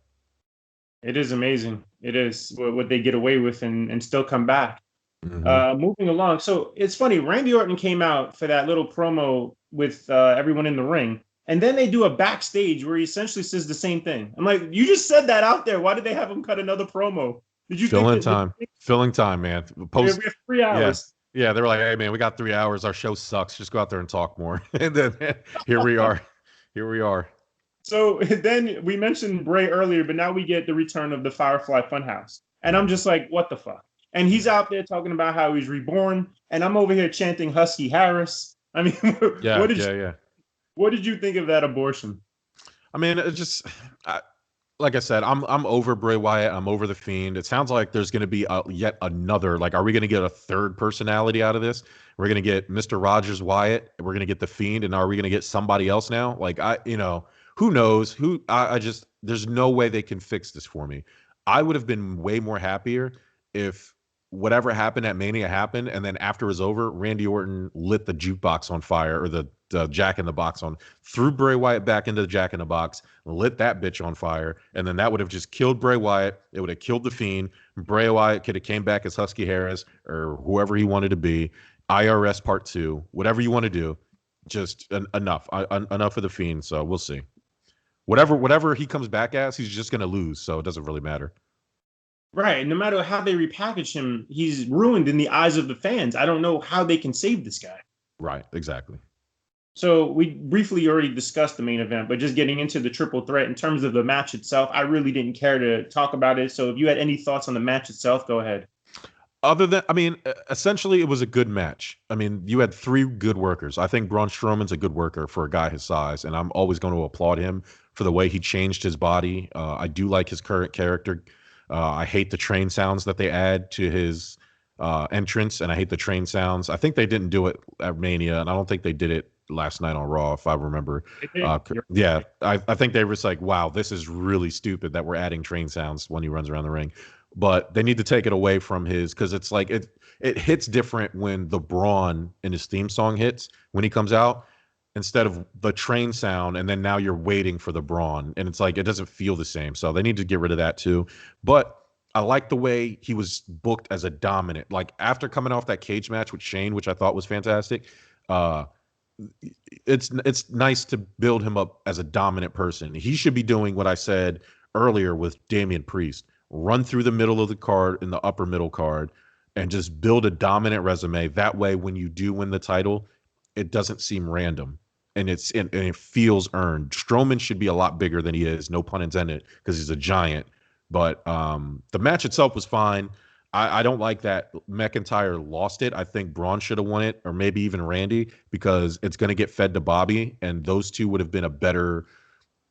It is amazing. It is what they get away with and still come back. Mm-hmm. Moving along. So it's funny. Randy Orton came out for that little promo with everyone in the ring. And then they do a backstage where he essentially says the same thing. I'm like, you just said that out there. Why did they have him cut another promo? Did you Filling think that? time. Filling time, man. We have 3 hours. Yeah, they were like, hey, man, we got 3 hours. Our show sucks. Just go out there and talk more. And then here we are. Here we are. So then we mentioned Bray earlier, but now we get the return of the Firefly Funhouse. And I'm just like, what the fuck? And he's out there talking about how he's reborn. And I'm over here chanting Husky Harris. I mean, what did you think of that abortion? I mean, it just, like I said, I'm over Bray Wyatt. I'm over the Fiend. It sounds like there's going to be yet another. Like, are we going to get a third personality out of this? We're going to get Mr. Rogers Wyatt. We're going to get the Fiend, and are we going to get somebody else now? Like, who knows? There's no way they can fix this for me. I would have been way more happier if whatever happened at Mania happened, and then after it was over, Randy Orton lit the jukebox on fire, or the Jack in the Box threw Bray Wyatt back into the Jack in the Box, lit that bitch on fire, and then that would have just killed Bray Wyatt. It would have killed the Fiend. Bray Wyatt could have came back as Husky Harris or whoever he wanted to be. IRS Part 2, whatever you want to do. Just enough of the Fiend. So we'll see. Whatever he comes back as, he's just gonna lose. So it doesn't really matter. Right. No matter how they repackage him, he's ruined in the eyes of the fans. I don't know how they can save this guy. Right. Exactly. So we briefly already discussed the main event, but just getting into the triple threat in terms of the match itself, I really didn't care to talk about it. So if you had any thoughts on the match itself, go ahead. Essentially, it was a good match. I mean, you had 3 good workers. I think Braun Strowman's a good worker for a guy his size, and I'm always going to applaud him for the way he changed his body. I do like his current character. I hate the train sounds that they add to his entrance, and I hate the train sounds. I think they didn't do it at Mania, and I don't think they did it last night on Raw, if I remember. I think they were just like, wow, this is really stupid that we're adding train sounds when he runs around the ring. But they need to take it away from his, because it's like it hits different when the Braun in his theme song hits when he comes out, instead of the train sound, and then now you're waiting for the Braun, and it's like it doesn't feel the same. So they need to get rid of that too. But I like the way he was booked as a dominant. Like, after coming off that cage match with Shane, which I thought was fantastic, it's nice to build him up as a dominant person. He should be doing what I said earlier with Damian Priest. Run through the middle of the card, in the upper middle card, and just build a dominant resume. That way, when you do win the title, it doesn't seem random, and it feels earned. Strowman should be a lot bigger than he is, no pun intended, because he's a giant. But the match itself was fine. I don't like that McIntyre lost it. I think Braun should have won it, or maybe even Randy, because it's going to get fed to Bobby, and those two would have been a better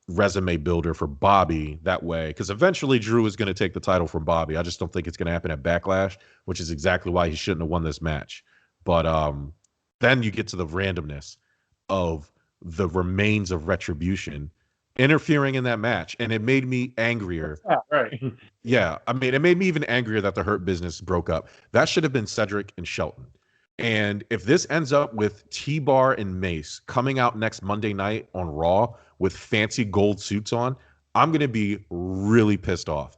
resume builder for Bobby that way, because eventually Drew is going to take the title from Bobby. I just don't think it's going to happen at Backlash, which is exactly why he shouldn't have won this match. But then you get to the randomness of the remains of Retribution interfering in that match, and it made me angrier. Right. Yeah, I mean, it made me even angrier that the Hurt Business broke up. That should have been Cedric and Shelton. And if this ends up with T-Bar and Mace coming out next Monday night on Raw with fancy gold suits on, I'm going to be really pissed off.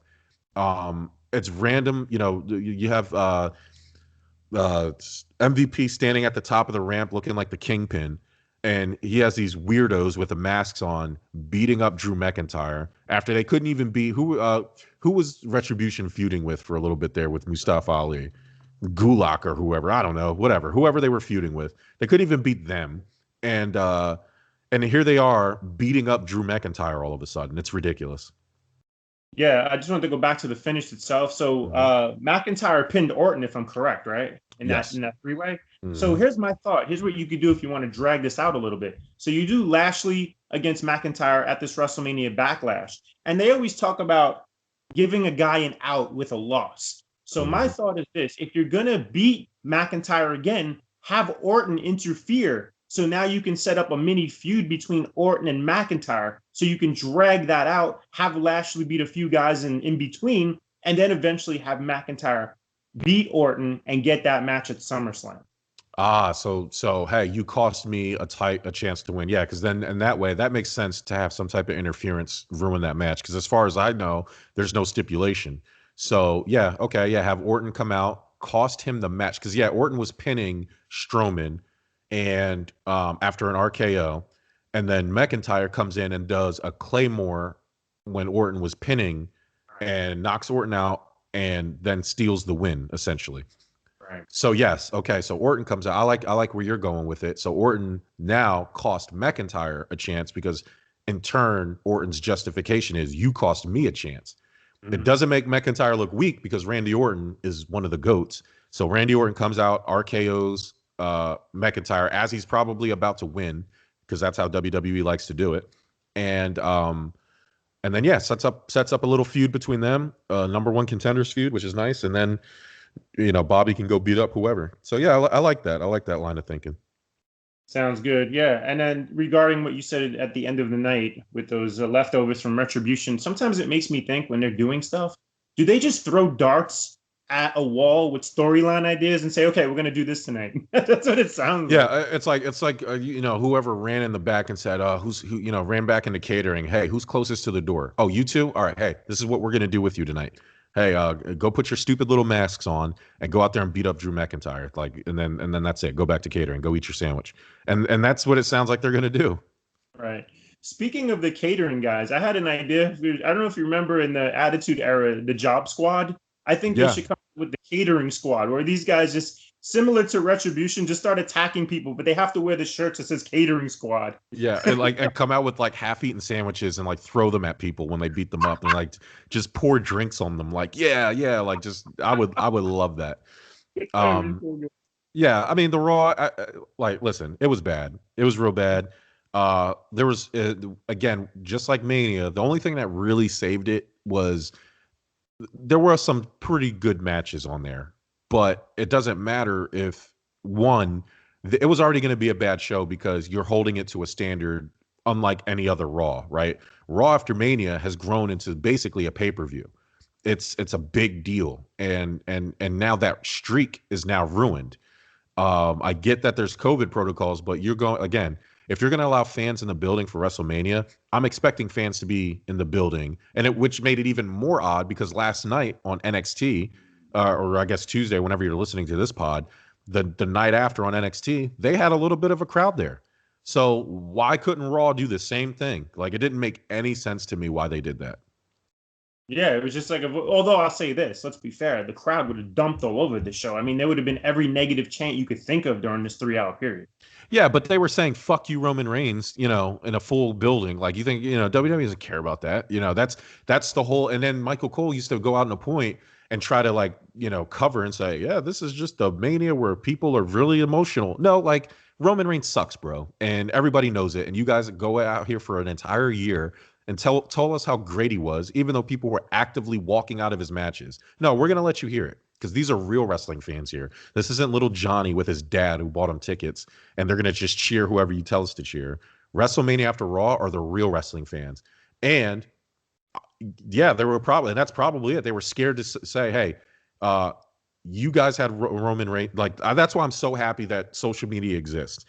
It's random. You have MVP standing at the top of the ramp looking like the Kingpin, and he has these weirdos with the masks on beating up Drew McIntyre after they couldn't even beat who was Retribution feuding with for a little bit there with Mustafa Ali, Gulak or whoever, I don't know, whoever they were feuding with. They couldn't even beat them, and here they are beating up Drew McIntyre all of a sudden. It's ridiculous. Yeah, I just wanted to go back to the finish itself. So McIntyre pinned Orton, if I'm correct, right? In that 3-way. Mm-hmm. So here's my thought. Here's what you could do if you want to drag this out a little bit. So you do Lashley against McIntyre at this WrestleMania Backlash. And they always talk about giving a guy an out with a loss. So my thought is this. If you're going to beat McIntyre again, have Orton interfere. So now you can set up a mini feud between Orton and McIntyre. So you can drag that out, have Lashley beat a few guys in between, and then eventually have McIntyre beat Orton and get that match at SummerSlam. So hey, you cost me a chance to win. Yeah, because then in that way, that makes sense to have some type of interference ruin that match. Because as far as I know, there's no stipulation. So yeah, okay, yeah, have Orton come out, cost him the match. Because Orton was pinning Strowman and after an RKO, And then McIntyre comes in and does a Claymore when Orton was pinning and knocks Orton out and then steals the win, essentially. Right. So yes, okay. So Orton comes out. I like where you're going with it. So Orton now cost McIntyre a chance because in turn, Orton's justification is you cost me a chance. Mm-hmm. It doesn't make McIntyre look weak because Randy Orton is one of the GOATs. So Randy Orton comes out, RKO's McIntyre as he's probably about to win because that's how WWE likes to do it. And then yeah, sets up a little feud between them, number one contenders feud, which is nice. And then Bobby can go beat up whoever. So yeah, I like that. I like that line of thinking. Sounds good. Yeah. And then regarding what you said at the end of the night with those leftovers from Retribution, sometimes it makes me think when they're doing stuff, do they just throw darts at a wall with storyline ideas and say, okay, we're going to do this tonight? That's what it sounds like. Yeah. It's like whoever ran in the back and said, who ran back into catering. Hey, who's closest to the door? Oh, you two? All right. Hey, this is what we're going to do with you tonight. Hey, go put your stupid little masks on and go out there and beat up Drew McIntyre. And then that's it. Go back to catering. Go eat your sandwich. And that's what it sounds like they're going to do. Right. Speaking of the catering guys, I had an idea. I don't know if you remember in the Attitude Era, the Job Squad. I think they should come up with the catering squad, where these guys just similar to Retribution, just start attacking people, but they have to wear the shirts that says catering squad. Yeah, and come out with like half-eaten sandwiches and like throw them at people when they beat them up and like just pour drinks on them. Like, yeah, like just I would love that. Yeah, I mean the Raw, listen, it was bad. It was real bad. There was again, just like Mania, the only thing that really saved it was there were some pretty good matches on there. But it doesn't matter if, one, it was already going to be a bad show because you're holding it to a standard unlike any other Raw, right? Raw after Mania has grown into basically a pay-per-view. It's a big deal. And now that streak is now ruined. I get that there's COVID protocols, but you're going, again, if you're going to allow fans in the building for WrestleMania, I'm expecting fans to be in the building. Which made it even more odd because last night on NXT, or I guess Tuesday, whenever you're listening to this pod, the night after on NXT, they had a little bit of a crowd there. So why couldn't Raw do the same thing? Like, it didn't make any sense to me why they did that. Yeah, it was just like, although I'll say this, let's be fair, the crowd would have dumped all over the show. I mean, there would have been every negative chant you could think of during this 3-hour period. Yeah, but they were saying, fuck you, Roman Reigns, in a full building. Like, you think, WWE doesn't care about that. That's the whole, and then Michael Cole used to go out in a point and try to cover and say, yeah, this is just a Mania where people are really emotional. No, like Roman Reigns sucks, bro. And everybody knows it. And you guys go out here for an entire year and tell us how great he was, even though people were actively walking out of his matches. No, we're going to let you hear it because these are real wrestling fans here. This isn't little Johnny with his dad who bought him tickets and they're going to just cheer whoever you tell us to cheer. WrestleMania after Raw are the real wrestling fans. And yeah, that's probably it. They were scared to say, hey, you guys had Roman Reigns. That's why I'm so happy that social media exists.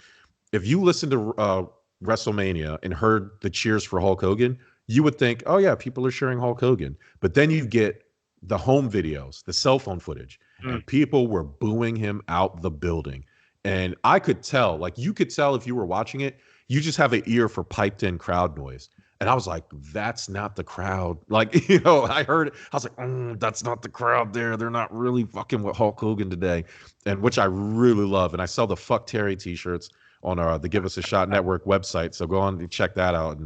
If you listen to WrestleMania and heard the cheers for Hulk Hogan, you would think, oh yeah, people are cheering Hulk Hogan. But then you get the home videos, the cell phone footage, and people were booing him out the building. And I could tell, you could tell if you were watching it, you just have an ear for piped in crowd noise. And I was like, that's not the crowd. I heard it. I was like, that's not the crowd there. They're not really fucking with Hulk Hogan today. And which I really love. And I sell the Fuck Terry t-shirts on the Give Us a Shot Network website. So go on and check that out.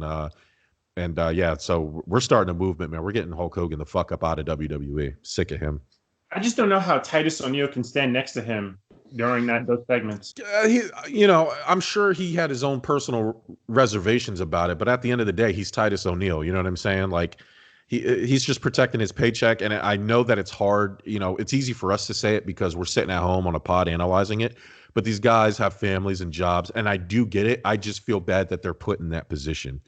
And yeah, so we're starting a movement, man. We're getting Hulk Hogan the fuck up out of WWE. Sick of him. I just don't know how Titus O'Neil can stand next to him during those segments. I'm sure he had his own personal reservations about it, but at the end of the day, he's Titus O'Neil. You know what I'm saying? He's just protecting his paycheck, and I know that it's hard. It's easy for us to say it because we're sitting at home on a pod analyzing it, but these guys have families and jobs, and I do get it. I just feel bad that they're put in that position.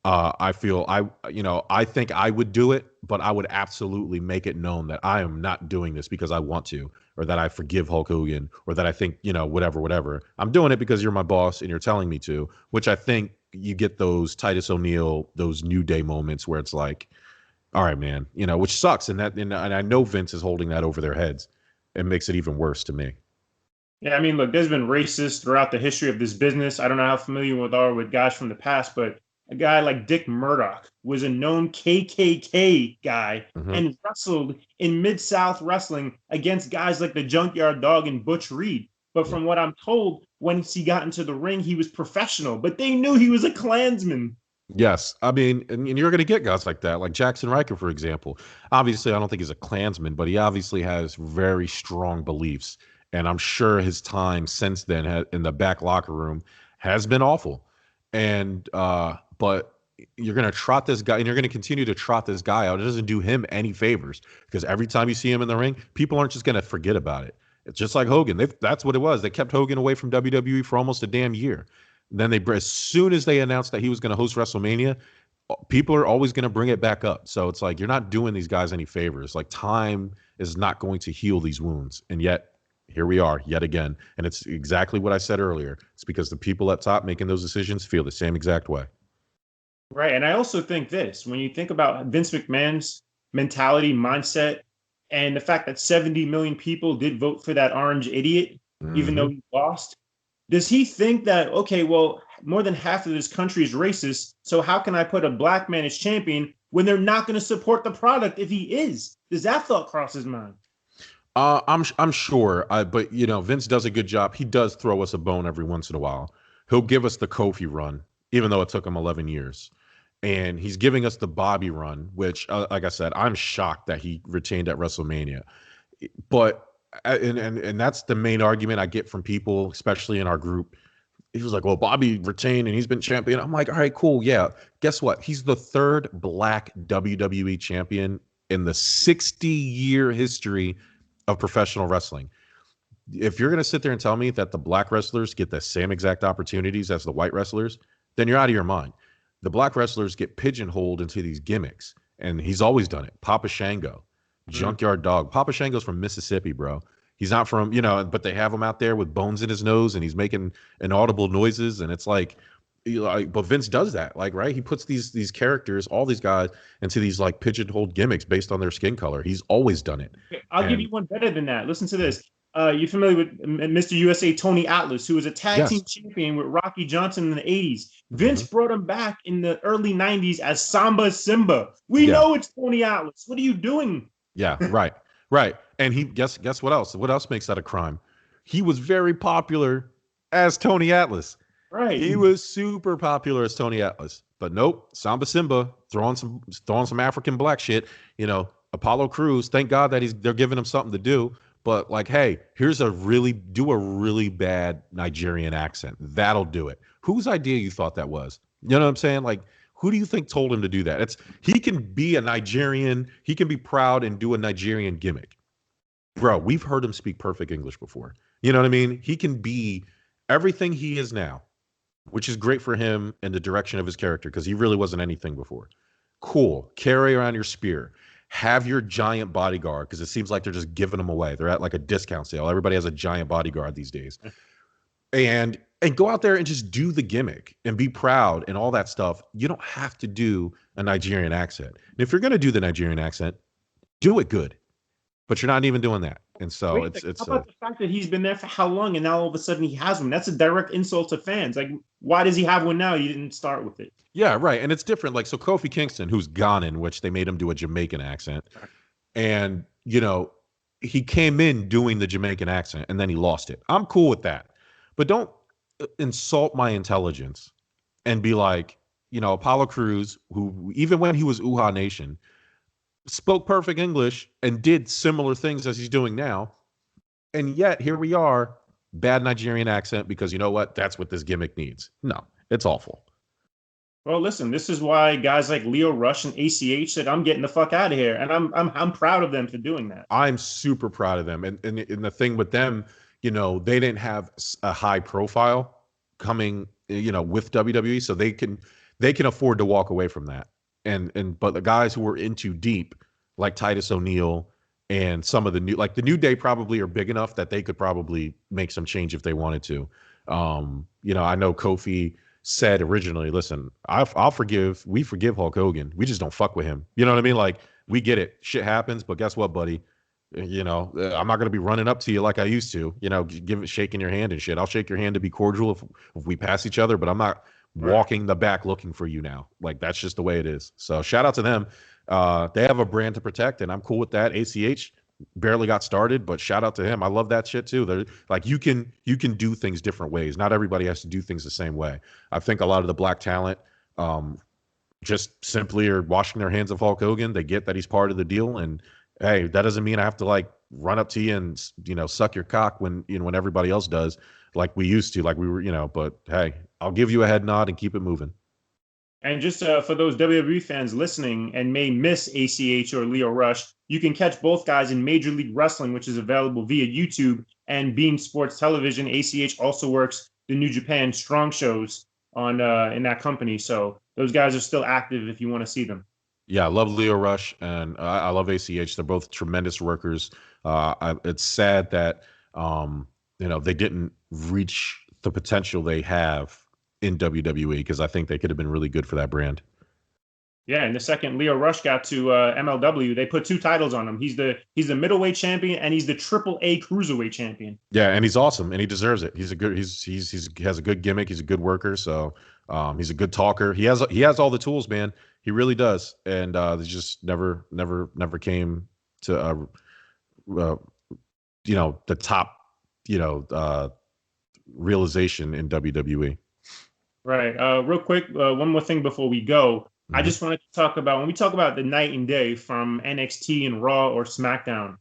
I think I would do it, but I would absolutely make it known that I am not doing this because I want to, or that I forgive Hulk Hogan, or that I think, whatever. I'm doing it because you're my boss and you're telling me to, which I think you get those Titus O'Neil, those New Day moments where it's like, all right, man, which sucks. And I know Vince is holding that over their heads. It makes it even worse to me. Yeah, I mean, look, there's been racists throughout the history of this business. I don't know how familiar you are with guys from the past, but a guy like Dick Murdoch was a known KKK guy Hmm. and wrestled in Mid-South Wrestling against guys like the Junkyard Dog and Butch Reed. But Yeah. from what I'm told, once he got into the ring, he was professional, but they knew he was a Klansman. Yes, I mean, and you're going to get guys like that, like Jackson Riker, for example. Obviously, I don't think he's a Klansman, but he obviously has very strong beliefs, and I'm sure his time since then in the back locker room has been awful. And but you're going to trot this guy, and you're going to continue to trot this guy out. It doesn't do him any favors because every time you see him in the ring, people aren't just going to forget about it. It's just like Hogan. That's what it was. They kept Hogan away from WWE for almost a damn year. Then as soon as they announced that he was going to host WrestleMania, people are always going to bring it back up. So it's like you're not doing these guys any favors. Like time is not going to heal these wounds, and yet here we are yet again. And it's exactly what I said earlier. It's because the people at top making those decisions feel the same exact way. Right. And I also think this when you think about Vince McMahon's mentality, mindset, and the fact that 70 million people did vote for that orange idiot, even though Hmm. he lost, does he think that, okay, well, more than half of this country is racist, so how can I put a black man as champion when they're not going to support the product if he is? Does that thought cross his mind? I'm sure, but Vince does a good job. He does throw us a bone every once in a while. He'll give us the Kofi run, even though it took him 11 years, and he's giving us the Bobby run, which, like I said, I'm shocked that he retained at WrestleMania. But and that's the main argument I get from people, especially in our group. He was like, "Well, Bobby retained and he's been champion." I'm like, "All right, cool, yeah." Guess what? He's the third Black WWE champion in the 60-year history of professional wrestling. If you're going to sit there and tell me that the Black wrestlers get the same exact opportunities as the white wrestlers, then you're out of your mind. The Black wrestlers get pigeonholed into these gimmicks, and he's always done it. Papa Shango, Mm. Junkyard Dog. Papa Shango's from Mississippi, bro. He's not from, but they have him out there with bones in his nose and he's making inaudible noises. And it's like, but Vince does that, like, right? He puts these characters, all these guys, into these like pigeonholed gimmicks based on their skin color. He's always done it. I'll give And you one better than that. Listen to this. You're familiar with Mr. USA Tony Atlas, who was a tag team yes. champion with Rocky Johnson in the 80s. Vince Hmm. brought him back in the early 90s as Samba Simba. We Yeah. know it's Tony Atlas. What are you doing? Yeah, right. Right. And he guess what else? What else makes that a crime? He was very popular as Tony Atlas. Right. He was super popular as Tony Atlas. But nope, Samba Simba throwing some African black shit. Apollo Crews. Thank God that they're giving him something to do. But like, hey, do a really bad Nigerian accent. That'll do it. Whose idea you thought that was? You know what I'm saying? Like, who do you think told him to do that? He can be a Nigerian. He can be proud and do a Nigerian gimmick. Bro, we've heard him speak perfect English before. You know what I mean? He can be everything he is now, which is great for him and the direction of his character because he really wasn't anything before. Cool. Carry around your spear. Have your giant bodyguard because it seems like they're just giving them away. They're at like a discount sale. Everybody has a giant bodyguard these days. And go out there and just do the gimmick and be proud and all that stuff. You don't have to do a Nigerian accent. And if you're going to do the Nigerian accent, do it good. But you're not even doing that. And so Wait, how about the fact that he's been there for how long and now all of a sudden he has one? That's a direct insult to fans. Like, why does he have one now? You didn't start with it. yeah, right. And it's different. Like, so Kofi Kingston, who's Ghanan, which they made him do a Jamaican accent. And, he came in doing the Jamaican accent and then he lost it. I'm cool with that. But don't insult my intelligence and be like, Apollo Crews, who even when he was Uha Nation, spoke perfect English and did similar things as he's doing now. And yet here we are, bad Nigerian accent because you know what? That's what this gimmick needs. No, it's awful. Well, listen, this is why guys like Leo Rush and ACH said, "I'm getting the fuck out of here," and I'm proud of them for doing that. I'm super proud of them. And the thing with them, they didn't have a high profile coming, with WWE, so they can afford to walk away from that. But the guys who were in too deep, like Titus O'Neil and some of the New Day probably are big enough that they could probably make some change if they wanted to. I know Kofi said originally, listen, we forgive Hulk Hogan. We just don't fuck with him. You know what I mean? Like, we get it. Shit happens, but guess what, buddy? I'm not going to be running up to you like I used to, shaking your hand and shit. I'll shake your hand to be cordial if we pass each other, but I'm not walking the back looking for you now. Like, that's just the way it is. So shout out to them. They have a brand to protect, and I'm cool with that. ACH barely got started, but shout out to him. I love that shit too. They're like, you can do things different ways. Not everybody has to do things the same way. I think a lot of the black talent just simply are washing their hands of Hulk Hogan. They get that he's part of the deal, and hey, that doesn't mean I have to like run up to you and suck your cock when when everybody else does, like we used to, like we were, But hey, I'll give you a head nod and keep it moving. And just for those WWE fans listening and may miss ACH or Lio Rush, you can catch both guys in Major League Wrestling, which is available via YouTube and Beam Sports Television. ACH also works the New Japan Strong shows on in that company, so those guys are still active if you want to see them. Yeah, I love Lio Rush and I love ACH. They're both tremendous workers. It's sad that they didn't reach the potential they have in WWE, because I think they could have been really good for that brand. Yeah, and the second Lio Rush got to MLW, they put 2 titles on him. He's the middleweight champion and he's the AAA cruiserweight champion. Yeah, and he's awesome and he deserves it. He has a good gimmick. He's a good worker. So he's a good talker. He has all the tools, man. He really does. And they just never came to the top realization in WWE. Right. Real quick, one more thing before we go. I just wanted to talk about, when we talk about the night and day from NXT and Raw or SmackDown,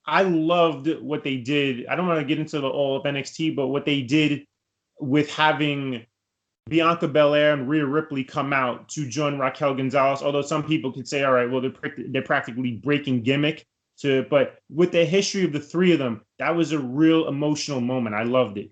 I loved what they did. I don't want to get into all of NXT, but what they did with having Bianca Belair and Rhea Ripley come out to join Raquel Gonzalez. Although some people could say, all right, well, they're practically breaking gimmick. But with the history of the 3 of them, that was a real emotional moment. I loved it.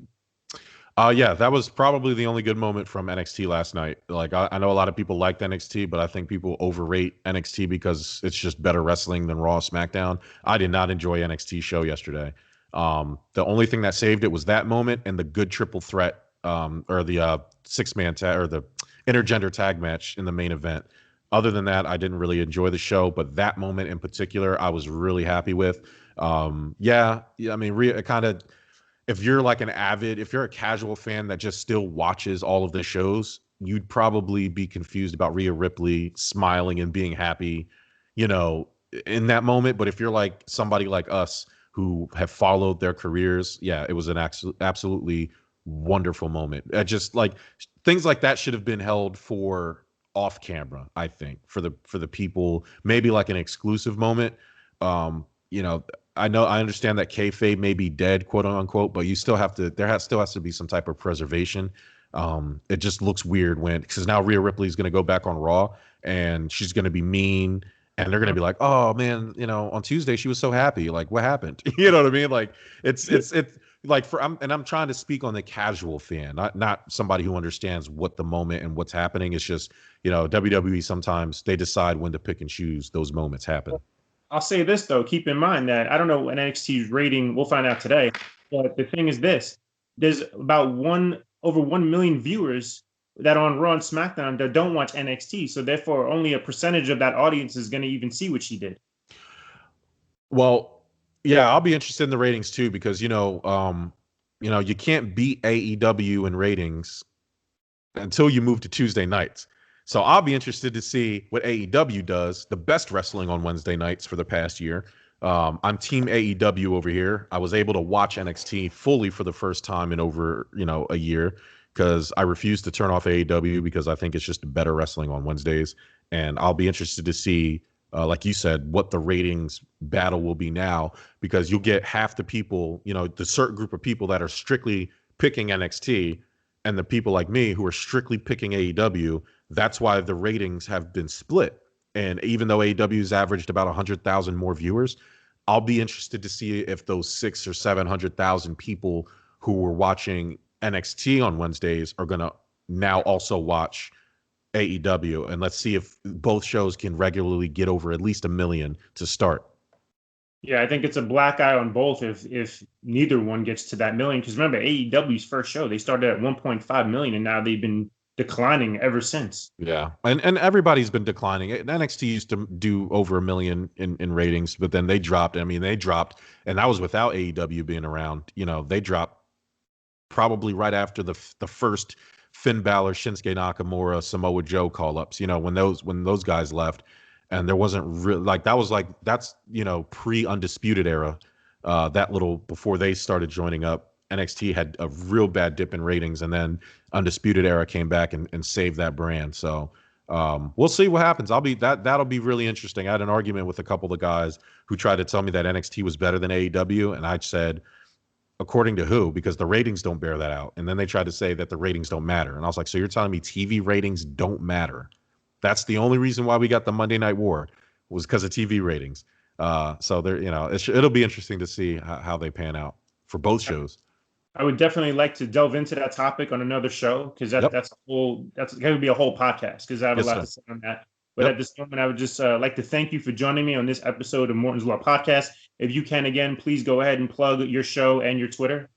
Yeah, that was probably the only good moment from NXT last night. Like, I know a lot of people liked NXT, but I think people overrate NXT because it's just better wrestling than Raw, SmackDown. I did not enjoy NXT show yesterday. The only thing that saved it was that moment and the good triple threat, or the 6-man tag, or the intergender tag match in the main event. Other than that, I didn't really enjoy the show, but that moment in particular, I was really happy with. I mean, Rhea kind of. If you're a casual fan that just still watches all of the shows, you'd probably be confused about Rhea Ripley smiling and being happy, in that moment. But if you're like somebody like us who have followed their careers, yeah, it was an absolutely wonderful moment. Just like things like that should have been held for off camera, I think, for the people, maybe like an exclusive moment. I understand that kayfabe may be dead, quote unquote, but you still have to. Still has to be some type of preservation. It just looks weird because now Rhea Ripley is going to go back on Raw and she's going to be mean, and they're going to be like, "Oh man, on Tuesday she was so happy. Like, what happened?" You know what I mean? Like, it's like I'm trying to speak on the casual fan, not somebody who understands what the moment and what's happening. It's just WWE sometimes they decide when to pick and choose those moments happen. I'll say this, though. Keep in mind that I don't know NXT's rating. We'll find out today. But the thing is this. There's about over 1 million viewers that on Raw and SmackDown that don't watch NXT. So therefore, only a percentage of that audience is going to even see what she did. Well, yeah, I'll be interested in the ratings, too, because, you can't beat AEW in ratings until you move to Tuesday nights. So I'll be interested to see what AEW does, the best wrestling on Wednesday nights for the past year. I'm team AEW over here. I was able to watch NXT fully for the first time in over, a year, because I refuse to turn off AEW because I think it's just better wrestling on Wednesdays. And I'll be interested to see, like you said, what the ratings battle will be now, because you'll get half the people, the certain group of people that are strictly picking NXT and the people like me who are strictly picking AEW. That's why the ratings have been split. And even though AEW's averaged about 100,000 more viewers, I'll be interested to see if those 600,000 or 700,000 people who were watching NXT on Wednesdays are going to now also watch AEW. And let's see if both shows can regularly get over at least 1 million to start. Yeah, I think it's a black eye on both if neither one gets to that million. Because remember, AEW's first show, they started at 1.5 million, and now they've been declining ever since. Yeah, and everybody's been declining. NXT used to do over 1 million in ratings, but then they dropped. I mean, they dropped, and that was without AEW being around. You know, they dropped probably right after the first Finn Balor, Shinsuke Nakamura, Samoa Joe call ups. You know, when those guys left, and there wasn't really that's pre Undisputed Era, that little before they started joining up. NXT had a real bad dip in ratings, and then Undisputed Era came back and saved that brand. So we'll see what happens. That'll be really interesting. I had an argument with a couple of guys who tried to tell me that NXT was better than AEW, and I said, according to who? Because the ratings don't bear that out. And then they tried to say that the ratings don't matter, and I was like, so you're telling me TV ratings don't matter? That's the only reason why we got the Monday Night War, was because of TV ratings. So there, it'll be interesting to see how they pan out for both shows. I would definitely like to delve into that topic on another show, because that's going to be a whole podcast, because I have a lot to say on that. But at this moment, I would just like to thank you for joining me on this episode of Morton's Law Podcast. If you can, again, please go ahead and plug your show and your Twitter.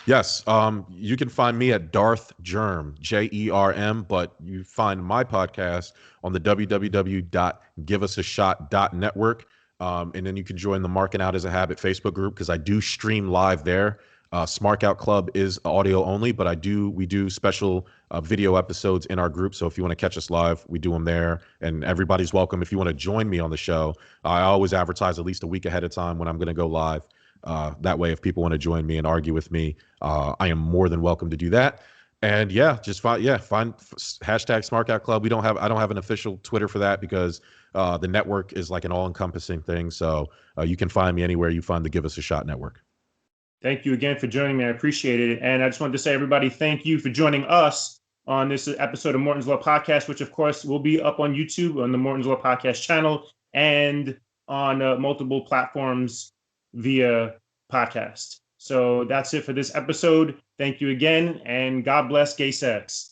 Yes, you can find me at Darth Jerm, Jerm, but you find my podcast on the www.giveusashot.network. And then you can join the Marking Out as a Habit Facebook group, because I do stream live there. Smarkout Club is audio only, but we do special video episodes in our group. So if you want to catch us live, we do them there, and everybody's welcome. If you want to join me on the show, I always advertise at least a week ahead of time when I'm going to go live. That way, if people want to join me and argue with me, I am more than welcome to do that. And just find hashtag Smarkout Club. I don't have an official Twitter for that, because the network is like an all-encompassing thing. So you can find me anywhere you find the Give Us a Shot network. Thank you again for joining me. I appreciate it. And I just wanted to say, everybody, thank you for joining us on this episode of Morton's Law Podcast, which, of course, will be up on YouTube on the Morton's Law Podcast channel and on multiple platforms via podcast. So that's it for this episode. Thank you again, and God bless gay sex.